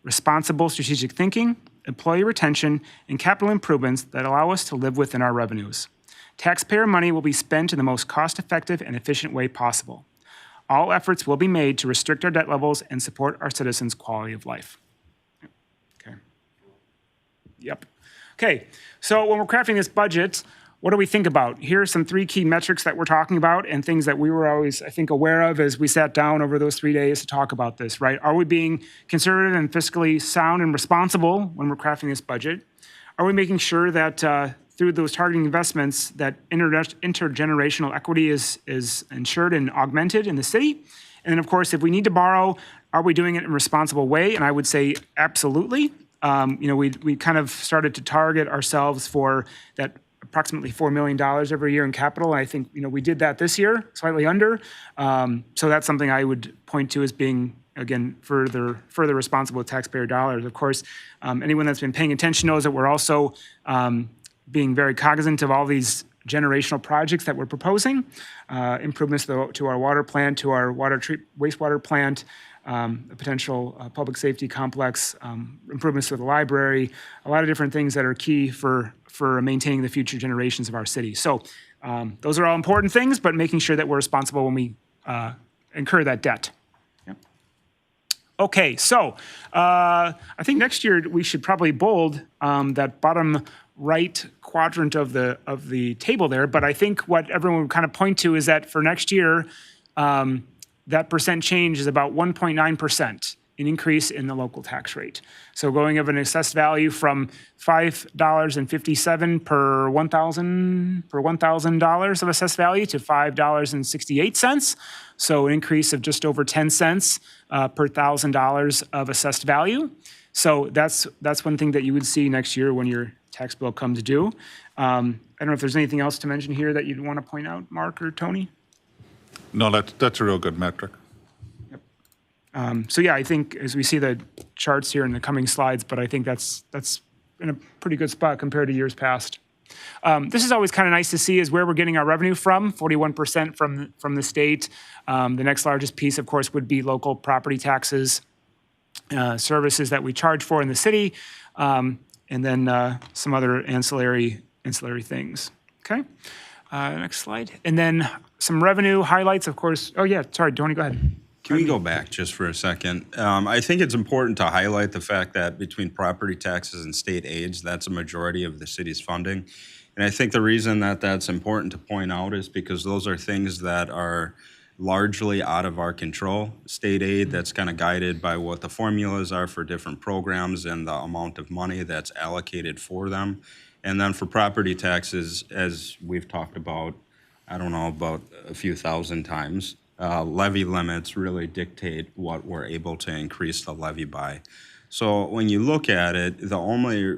responsible strategic thinking, employee retention, and capital improvements that allow us to live within our revenues. Taxpayer money will be spent in the most cost-effective and efficient way possible. All efforts will be made to restrict our debt levels and support our citizens' quality of life. Okay. Yep. Okay, so when we're crafting this budget, what do we think about? Here are some 3 key metrics that we're talking about and things that we were always, I think, aware of as we sat down over those 3 days to talk about this, right? Are we being conservative and fiscally sound and responsible when we're crafting this budget? Are we making sure that through those targeting investments that intergenerational equity is ensured and augmented in the city? And then, of course, if we need to borrow, are we doing it in a responsible way? And I would say absolutely. We kind of started to target ourselves for that approximately $4 million every year in capital. And I think, we did that this year, slightly under. So that's something I would point to as being, again, further responsible with taxpayer dollars. Of course, anyone that's been paying attention knows that we're also being very cognizant of all these generational projects that we're proposing, improvements to our water plant, to our wastewater plant, a potential public safety complex, improvements to the library, a lot of different things that are key for maintaining the future generations of our city. So those are all important things, but making sure that we're responsible when we incur that debt. Yep. Okay, so I think next year we should probably bold that bottom right quadrant of the table there, but I think what everyone would kind of point to is that for next year, that percent change is about 1.9%, an increase in the local tax rate. So going of an assessed value from $5.57 per $1,000 of assessed value to $5.68. So an increase of just over 10 cents per $1,000 of assessed value. So that's one thing that you would see next year when your tax bill comes due. I don't know if there's anything else to mention here that you'd want to point out, Mark or Tony? No, that's a real good metric. So yeah, I think as we see the charts here in the coming slides, but I think that's in a pretty good spot compared to years past. This is always kind of nice to see is where we're getting our revenue from, 41% from the state. The next largest piece, of course, would be local property taxes, services that we charge for in the city, and then some other ancillary things. Okay, next slide. And then some revenue highlights, of course. Oh yeah, sorry, Tony, go ahead. Can we go back just for a second? I think it's important to highlight the fact that between property taxes and state aids, that's a majority of the city's funding. And I think the reason that that's important to point out is because those are things that are largely out of our control. State aid, that's kind of guided by what the formulas are for different programs and the amount of money that's allocated for them. And then for property taxes, as we've talked about, I don't know, about a few thousand times, levy limits really dictate what we're able to increase the levy by. So when you look at it, the only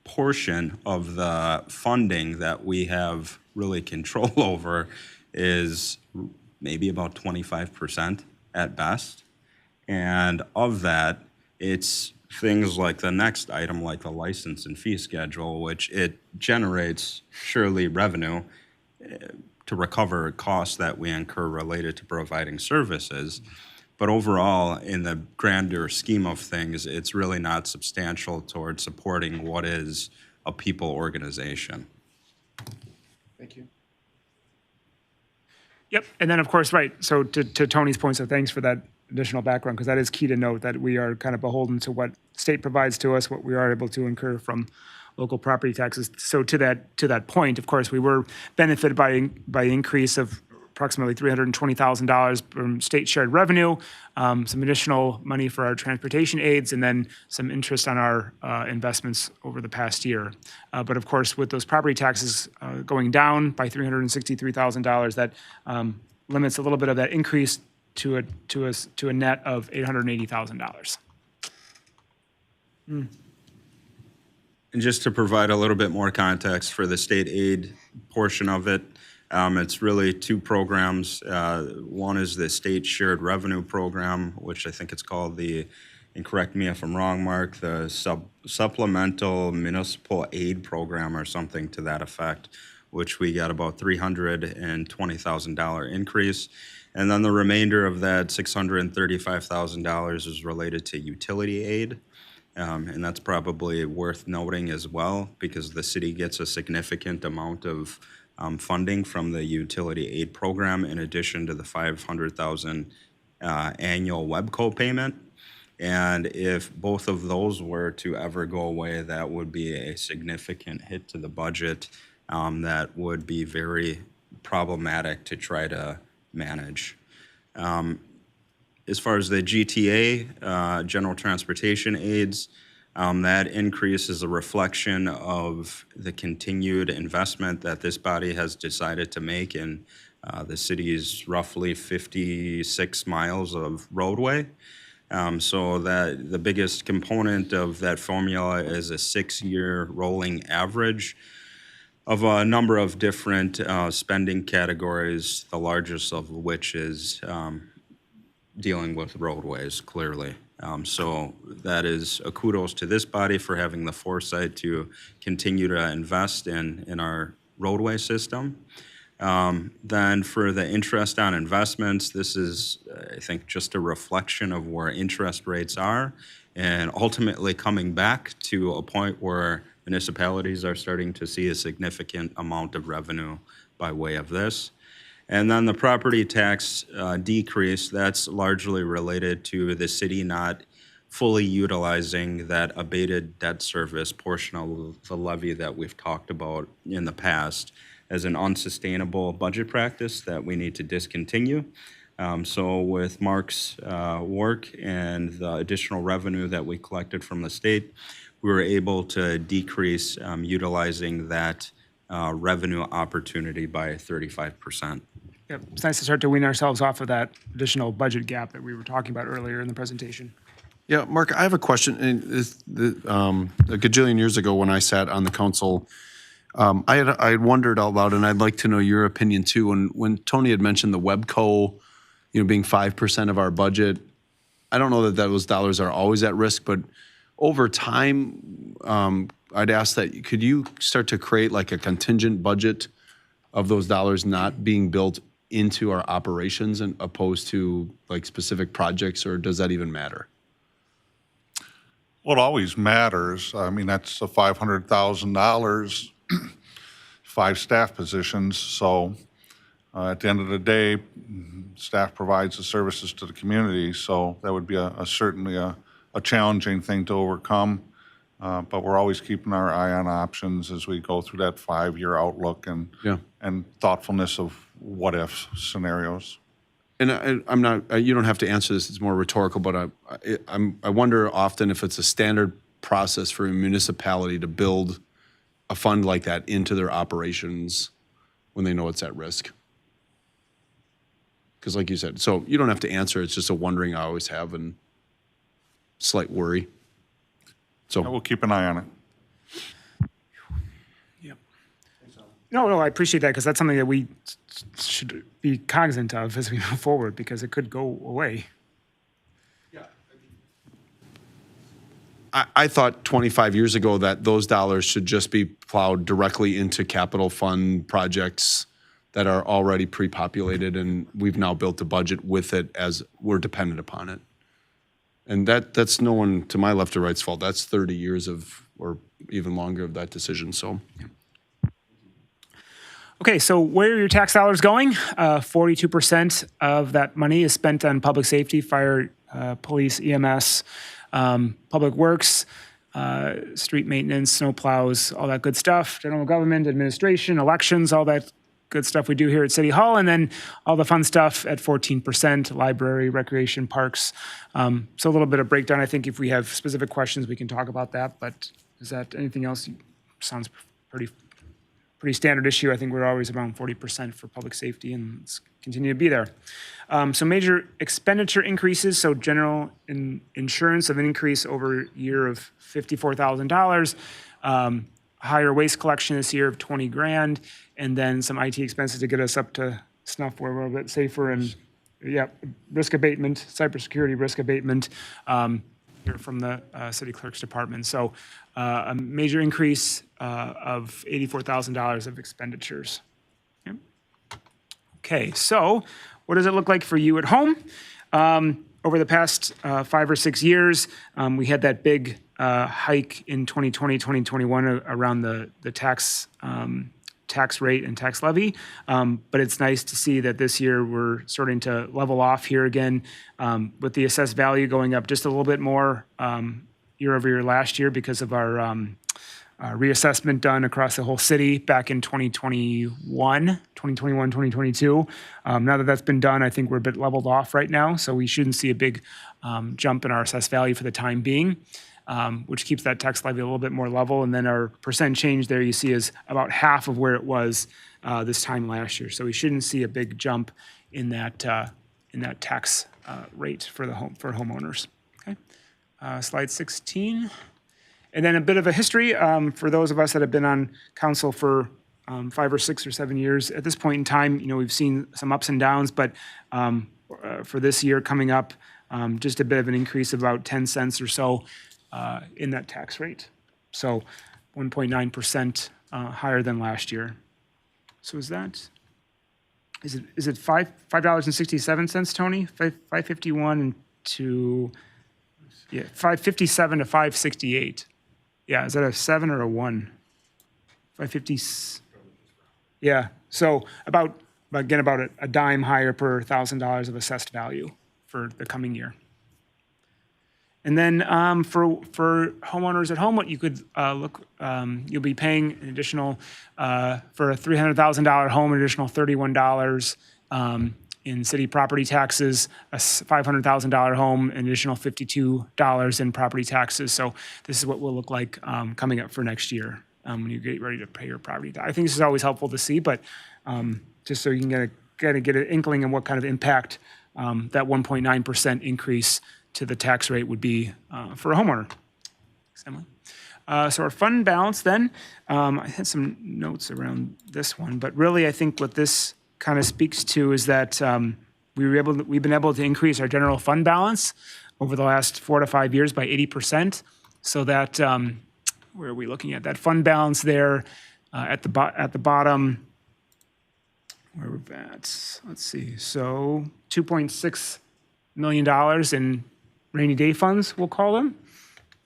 portion of the funding that we have really control over is maybe about 25% at best. And of that, it's things like the next item, like the license and fee schedule, which it generates surely revenue to recover costs that we incur related to providing services. But overall, in the grander scheme of things, it's really not substantial towards supporting what is a people organization. Thank you. Yep, and then of course, right, so to Tony's point, so thanks for that additional background, because that is key to note that we are kind of beholden to what state provides to us, what we are able to incur from local property taxes. So to that point, of course, we were benefited by increase of approximately $320,000 from state shared revenue, some additional money for our transportation aids, and then some interest on our investments over the past year. But of course, with those property taxes going down by $363,000, that limits a little bit of that increase to a net of $880,000. And just to provide a little bit more context for the state aid portion of it, it's really two programs. One is the state shared revenue program, which I think it's called the, and correct me if I'm wrong, Mark, the supplemental municipal aid program or something to that effect, which we got about $320,000 increase. And then the remainder of that $635,000 is related to utility aid. And that's probably worth noting as well, because the city gets a significant amount of funding from the utility aid program, in addition to the $500,000 annual WEBCO payment. And if both of those were to ever go away, that would be a significant hit to the budget that would be very problematic to try to manage. As far as the GTA, general transportation aids, that increase is a reflection of the continued investment that this body has decided to make in the city's roughly 56 miles of roadway. So that the biggest component of that formula is a 6-year rolling average of a number of different spending categories, the largest of which is dealing with roadways, clearly. So that is a kudos to this body for having the foresight to continue to invest in our roadway system. Then for the interest on investments, this is, I think, just a reflection of where interest rates are, and ultimately coming back to a point where municipalities are starting to see a significant amount of revenue by way of this. And then the property tax decrease, that's largely related to the city not fully utilizing that abated debt service portion of the levy that we've talked about in the past as an unsustainable budget practice that we need to discontinue. So with Mark's work and the additional revenue that we collected from the state, we were able to decrease utilizing that revenue opportunity by 35%. Yep, it's nice to start to wean ourselves off of that additional budget gap that we were talking about earlier in the presentation. Yeah, Mark, I have a question. And a gajillion years ago when I sat on the council, I had wondered out loud, and I'd like to know your opinion too. When Tony had mentioned the Webco, being 5% of our budget, I don't know that those dollars are always at risk, but over time, I'd ask that, could you start to create like a contingent budget of those dollars not being built into our operations and opposed to like specific projects, or does that even matter? Well, it always matters. I mean, that's a $500,000, 5 staff positions. So at the end of the day, staff provides the services to the community. So that would be certainly a challenging thing to overcome. But we're always keeping our eye on options as we go through that 5-year outlook and thoughtfulness of what if scenarios. And I'm not, you don't have to answer this, it's more rhetorical, but I wonder often if it's a standard process for a municipality to build a fund like that into their operations when they know it's at risk. Because like you said, so you don't have to answer, it's just a wondering I always have and slight worry. So We'll keep an eye on it. No, I appreciate that because that's something that we should be cognizant of as we move forward because it could go away. I thought 25 years ago that those dollars should just be plowed directly into capital fund projects that are already pre-populated, and we've now built a budget with it as we're dependent upon it. And that's no one to my left or right's fault. That's 30 years of, or even longer of that decision, so. Okay, so where are your tax dollars going? 42% of that money is spent on public safety, fire, police, EMS, public works, street maintenance, snow plows, all that good stuff, general government, administration, elections, all that good stuff we do here at City Hall, and then all the fun stuff at 14%, library, recreation, parks. So a little bit of breakdown. I think if we have specific questions, we can talk about that, but is that anything else? Sounds pretty standard issue. I think we're always around 40% for public safety and let's continue to be there. So major expenditure increases. So general insurance of an increase over year of $54,000. Higher waste collection this year of 20 grand. And then some IT expenses to get us up to snuff where we're a bit safer and risk abatement, cybersecurity risk abatement. Here from the city clerk's department. So a major increase of $84,000 of expenditures. Okay, so what does it look like for you at home? Over the past 5 or 6 years, we had that big hike in 2020, 2021 around the tax rate and tax levy. But it's nice to see that this year we're starting to level off here again with the assessed value going up just a little bit more year over year last year because of our reassessment done across the whole city back in 2021, 2022. Now that that's been done, I think we're a bit leveled off right now. So we shouldn't see a big jump in our assessed value for the time being. Which keeps that tax levy a little bit more level. And then our percent change there you see is about half of where it was this time last year. So we shouldn't see a big jump in that tax rate for homeowners. Okay, slide 16. And then a bit of a history for those of us that have been on council for 5 or 6 or 7 years. At this point in time, we've seen some ups and downs, but for this year coming up, just a bit of an increase of about 10 cents or so. In that tax rate. So 1.9% higher than last year. So is it $5.67, Tony? 551 to 557 to 568. Yeah, is that a 7 or a 1? 550. Yeah. So about a dime higher per $1,000 of assessed value for the coming year. And then for homeowners at home, what you could you'll be paying an additional, for a $300,000 home, an additional $31 in city property taxes, a $500,000 home, an additional $52 in property taxes. So this is what will look like coming up for next year when you get ready to pay your property tax. I think this is always helpful to see, but just so you can get an inkling of what kind of impact that 1.9% increase to the tax rate would be for a homeowner. Thanks, Emily. So our fund balance then, I had some notes around this one, but really I think what this kind of speaks to is that we've been able to increase our general fund balance over the last 4 to 5 years by 80%. So that, where are we looking at? That fund balance there at the bottom, where we're at, let's see, so $2.6 million in rainy day funds, we'll call them,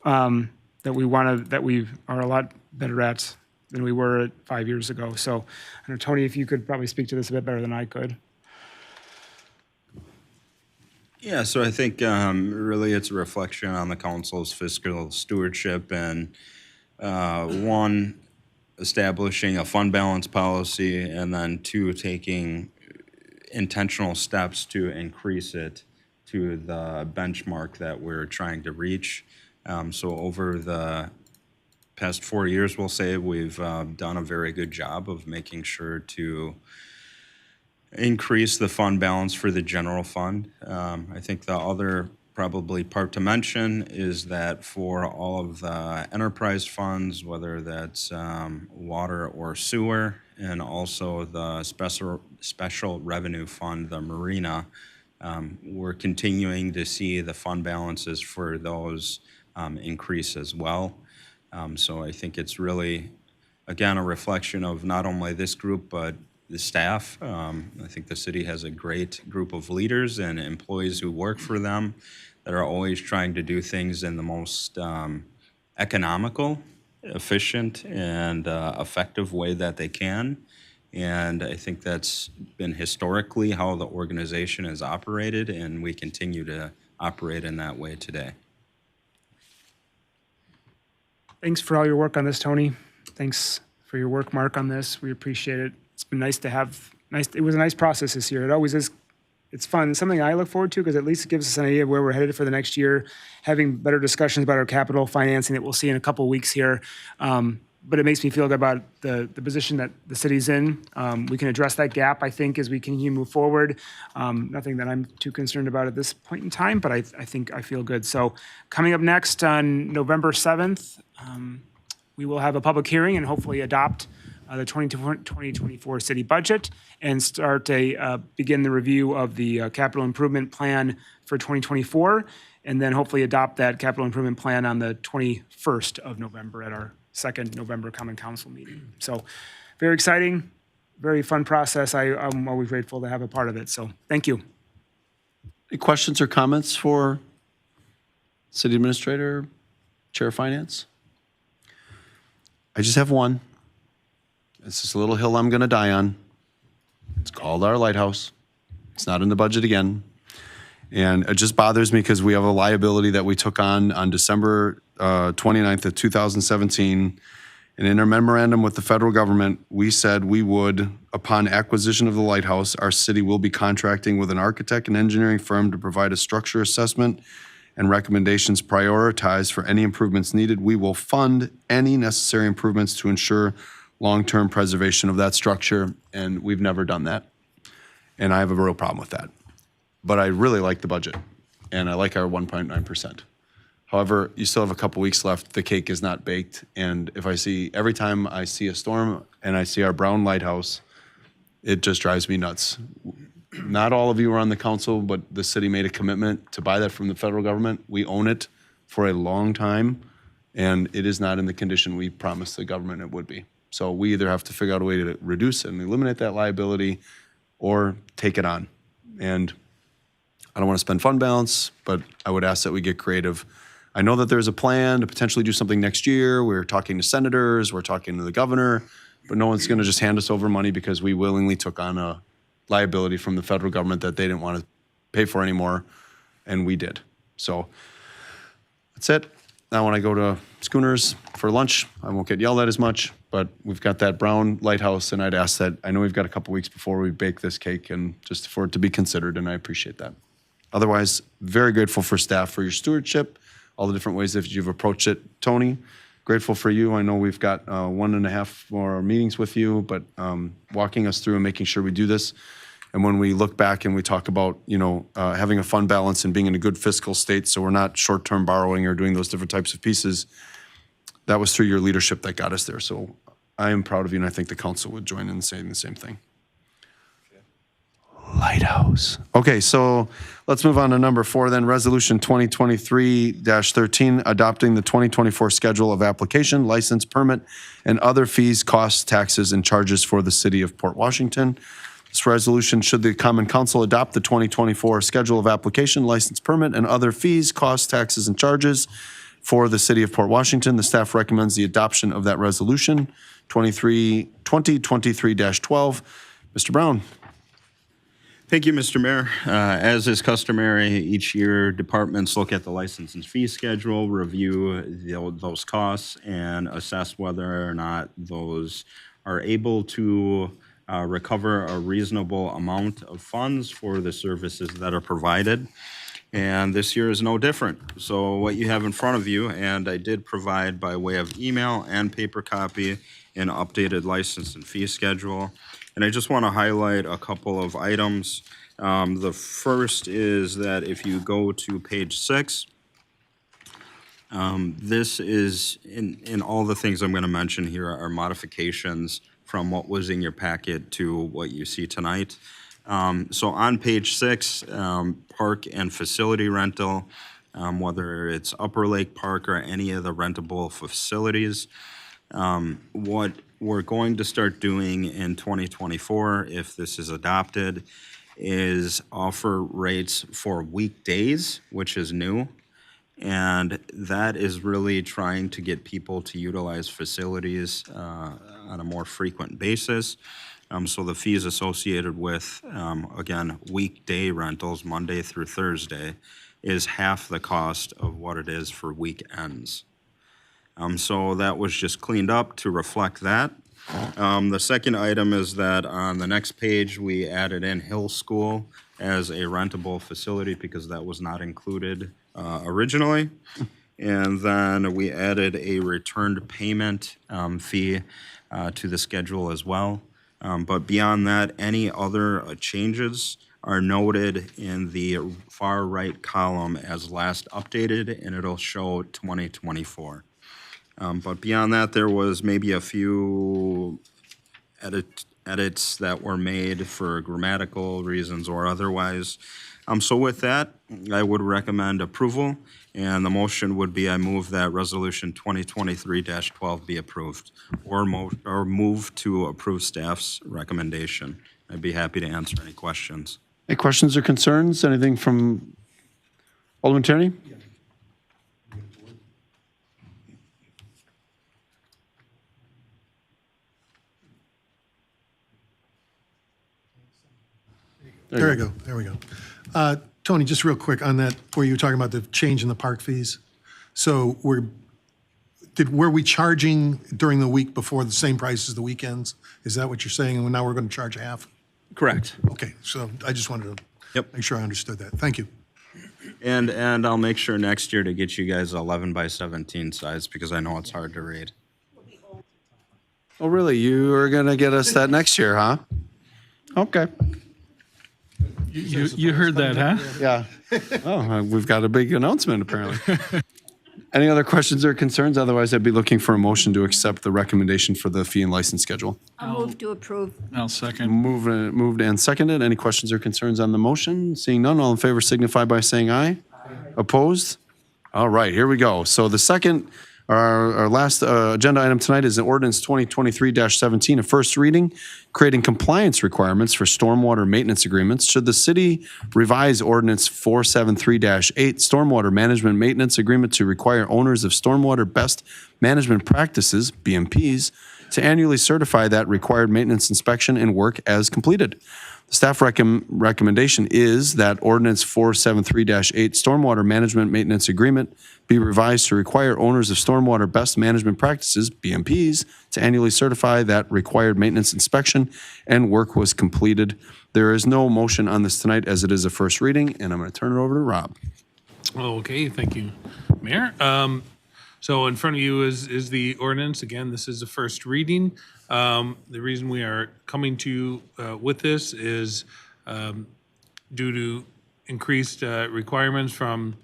that we are a lot better at than we were 5 years ago. So I know, Tony, if you could probably speak to this a bit better than I could. Yeah, so I think really it's a reflection on the council's fiscal stewardship and one, establishing a fund balance policy, and then two, taking intentional steps to increase it to the benchmark that we're trying to reach. So over the past 4 years, we'll say, we've done a very good job of making sure to increase the fund balance for the general fund. I think the other probably part to mention is that for all of the enterprise funds, whether that's water or sewer, and also the special revenue fund, the marina, we're continuing to see the fund balances for those increase as well. So I think it's really, again, a reflection of not only this group, but the staff. I think the city has a great group of leaders and employees who work for them that are always trying to do things in the most economical, efficient, and effective way that they can. And I think that's been historically how the organization has operated, and we continue to operate in that way today. Thanks for all your work on this, Tony. Thanks for your work, Mark, on this. We appreciate it. It's been nice to have, it was a nice process this year. It always is. It's fun. It's something I look forward to because at least it gives us an idea of where we're headed for the next year, having better discussions about our capital financing that we'll see in a couple of weeks here. But it makes me feel good about the position that the city's in. We can address that gap, I think, as we continue to move forward. Nothing that I'm too concerned about at this point in time, but I think I feel good. So coming up next on November 7th, we will have a public hearing and hopefully adopt the 2024 city budget and begin the review of the capital improvement plan for 2024, and then hopefully adopt that capital improvement plan on the 21st of November at our second November Common Council meeting. So very exciting, very fun process. I'm always grateful to have a part of it. So thank you. Any questions or comments for City Administrator, Chair of Finance? I just have one. It's just a little hill I'm going to die on. It's called our lighthouse. It's not in the budget again. And it just bothers me because we have a liability that we took on December 29th of 2017. And in our memorandum with the federal government, we said we would, upon acquisition of the lighthouse, our city will be contracting with an architect and engineering firm to provide a structure assessment and recommendations prioritized for any improvements needed. We will fund any necessary improvements to ensure long-term preservation of that structure, and we've never done that. And I have a real problem with that. But I really like the budget, and I like our 1.9%. However, you still have a couple weeks left. The cake is not baked, and every time I see a storm and I see our brown lighthouse, it just drives me nuts. Not all of you are on the council, but the city made a commitment to buy that from the federal government. We own it for a long time, and it is not in the condition we promised the government it would be. So we either have to figure out a way to reduce and eliminate that liability or take it on. And I don't want to spend fund balance, but I would ask that we get creative. I know that there's a plan to potentially do something next year. We're talking to senators, we're talking to the governor, but no one's going to just hand us over money because we willingly took on a liability from the federal government that they didn't want to pay for anymore, and we did. So that's it. Now when I go to Schooners for lunch, I won't get yelled at as much, but we've got that brown lighthouse, and I'd ask that, I know we've got a couple weeks before we bake this cake, and just for it to be considered, and I appreciate that. Otherwise, very grateful for staff for your stewardship, all the different ways that you've approached it. Tony, grateful for you. I know we've got 1.5 more meetings with you, but walking us through and making sure we do this. And when we look back and we talk about, having a fund balance and being in a good fiscal state, so we're not short-term borrowing or doing those different types of pieces, that was through your leadership that got us there. So I am proud of you, and I think the council would join in saying the same thing. Lighthouse. Okay, so let's move on to number 4 then. Resolution 2023-13, adopting the 2024 schedule of application, license, permit, and other fees, costs, taxes, and charges for the city of Port Washington. This resolution, should the Common Council adopt the 2024 schedule of application, license, permit, and other fees, costs, taxes, and charges for the city of Port Washington, the staff recommends the adoption of that resolution, 2023-12. Mr. Brown. Thank you, Mr. Mayor. As is customary, each year departments look at the license and fee schedule, review those costs, and assess whether or not those are able to recover a reasonable amount of funds for the services that are provided. And this year is no different. So what you have in front of you, and I did provide by way of email and paper copy, an updated license and fee schedule. And I just want to highlight a couple of items. The first is that if you go to page 6, this is, in all the things I'm going to mention here are modifications from what was in your packet to what you see tonight. So on page 6, park and facility rental, whether it's Upper Lake Park or any of the rentable facilities, what we're going to start doing in 2024, if this is adopted, is offer rates for weekdays, which is new. And that is really trying to get people to utilize facilities on a more frequent basis. So the fees associated with, again, weekday rentals, Monday through Thursday, is half the cost of what it is for weekends. So that was just cleaned up to reflect that. The second item is that on the next page, we added in Hill School as a rentable facility because that was not included originally. And then we added a returned payment fee to the schedule as well. But beyond that, any other changes are noted in the far right column as last updated, and it'll show 2024. But beyond that, there was maybe a few edits that were made for grammatical reasons or otherwise. So with that, I would recommend approval, and the motion would be I move that Resolution 2023-12 be approved, or move to approve staff's recommendation. I'd be happy to answer any questions. Any questions or concerns? Anything from Alderman Tierney? There we go. Tony, just real quick on that, where you were talking about the change in the park fees. So were we charging during the week before the same price as the weekends? Is that what you're saying? And now we're going to charge half? Correct. Okay, so I just wanted to Yep. make sure I understood that. Thank you. And I'll make sure next year to get you guys 11 by 17 size because I know it's hard to read. Oh, really? You are going to get us that next year, huh? Okay. You heard that, huh? Yeah. Oh, we've got a big announcement, apparently. Any other questions or concerns? Otherwise, I'd be looking for a motion to accept the recommendation for the fee and license schedule. I'll move to approve. I'll second. Moved and seconded. Any questions or concerns on the motion? Seeing none, all in favor signify by saying aye. Opposed? All right, here we go. So the second, our last agenda item tonight is an ordinance 2023-17, a first reading, creating compliance requirements for stormwater maintenance agreements. Should the city revise ordinance 473-8, stormwater management maintenance agreement to require owners of stormwater best management practices, BMPs, to annually certify that required maintenance inspection and work as completed. The staff recommendation is that ordinance 473-8, stormwater management maintenance agreement, be revised to require owners of stormwater best management practices, BMPs, to annually certify that required maintenance inspection and work was completed. There is no motion on this tonight as it is a first reading, and I'm going to turn it over to Rob. Okay, thank you, Mayor. So in front of you is the ordinance. Again, this is the first reading. The reason we are coming to you with this is due to increased requirements from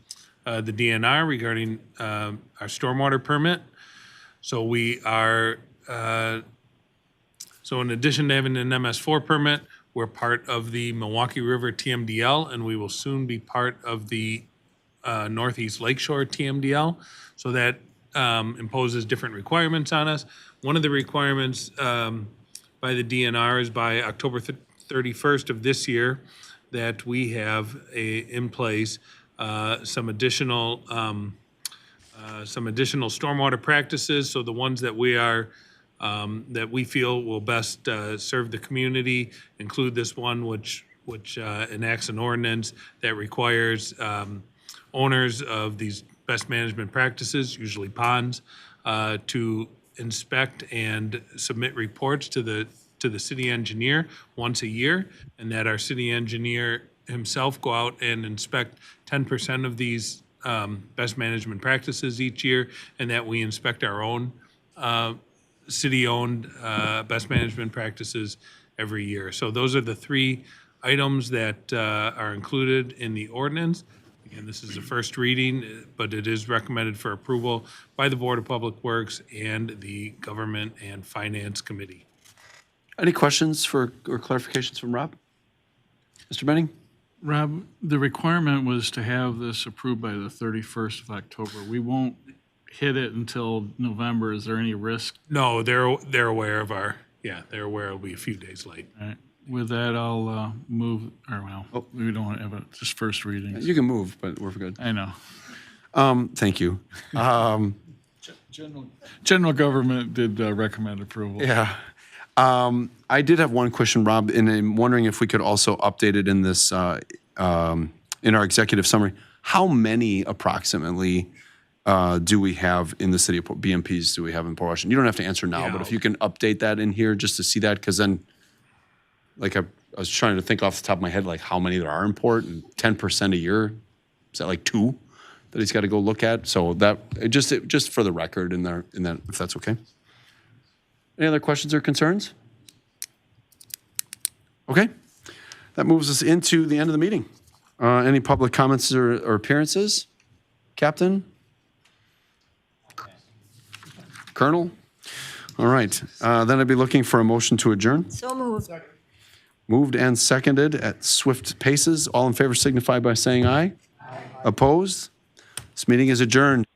the DNR regarding our stormwater permit. So we are, so in addition to having an MS4 permit, we're part of the Milwaukee River TMDL, and we will soon be part of the Northeast Lakeshore TMDL. So that imposes different requirements on us. One of the requirements by the DNR is by October 31st of this year that we have in place some additional stormwater practices. So the ones that we are that we feel will best serve the community include this one, which enacts an ordinance that requires owners of these best management practices, usually ponds, to inspect and submit reports to the city engineer once a year, and that our city engineer himself go out and inspect 10% of these best management practices each year, and that we inspect our own city-owned best management practices every year. So those are the three items that are included in the ordinance. Again, this is the first reading, but it is recommended for approval by the Board of Public Works and the Government and Finance Committee. Any questions or clarifications from Rob? Mr. Benning? Rob, the requirement was to have this approved by the 31st of October. We won't hit it until November. Is there any risk? No, they're aware of they're aware it'll be a few days late. All right. With that, I'll move, or well, we don't want to have it, just first reading. You can move, but we're good. I know. Thank you. General government did recommend approval. Yeah. I did have one question, Rob, and I'm wondering if we could also update it in this, in our executive summary. How many approximately do we have in the city of BMPs do we have in Port Washington? You don't have to answer now, but if you can update that in here just to see that, because then, like I was trying to think off the top of my head, like how many there are in Port, and 10% a year, is that like 2 that he's got to go look at? So that, just for the record in that, if that's okay. Any other questions or concerns? Okay. That moves us into the end of the meeting. Any public comments or appearances? Captain? Colonel? All right. Then I'd be looking for a motion to adjourn. So moved. Moved and seconded at swift paces. All in favor signify by saying aye. Opposed? This meeting is adjourned.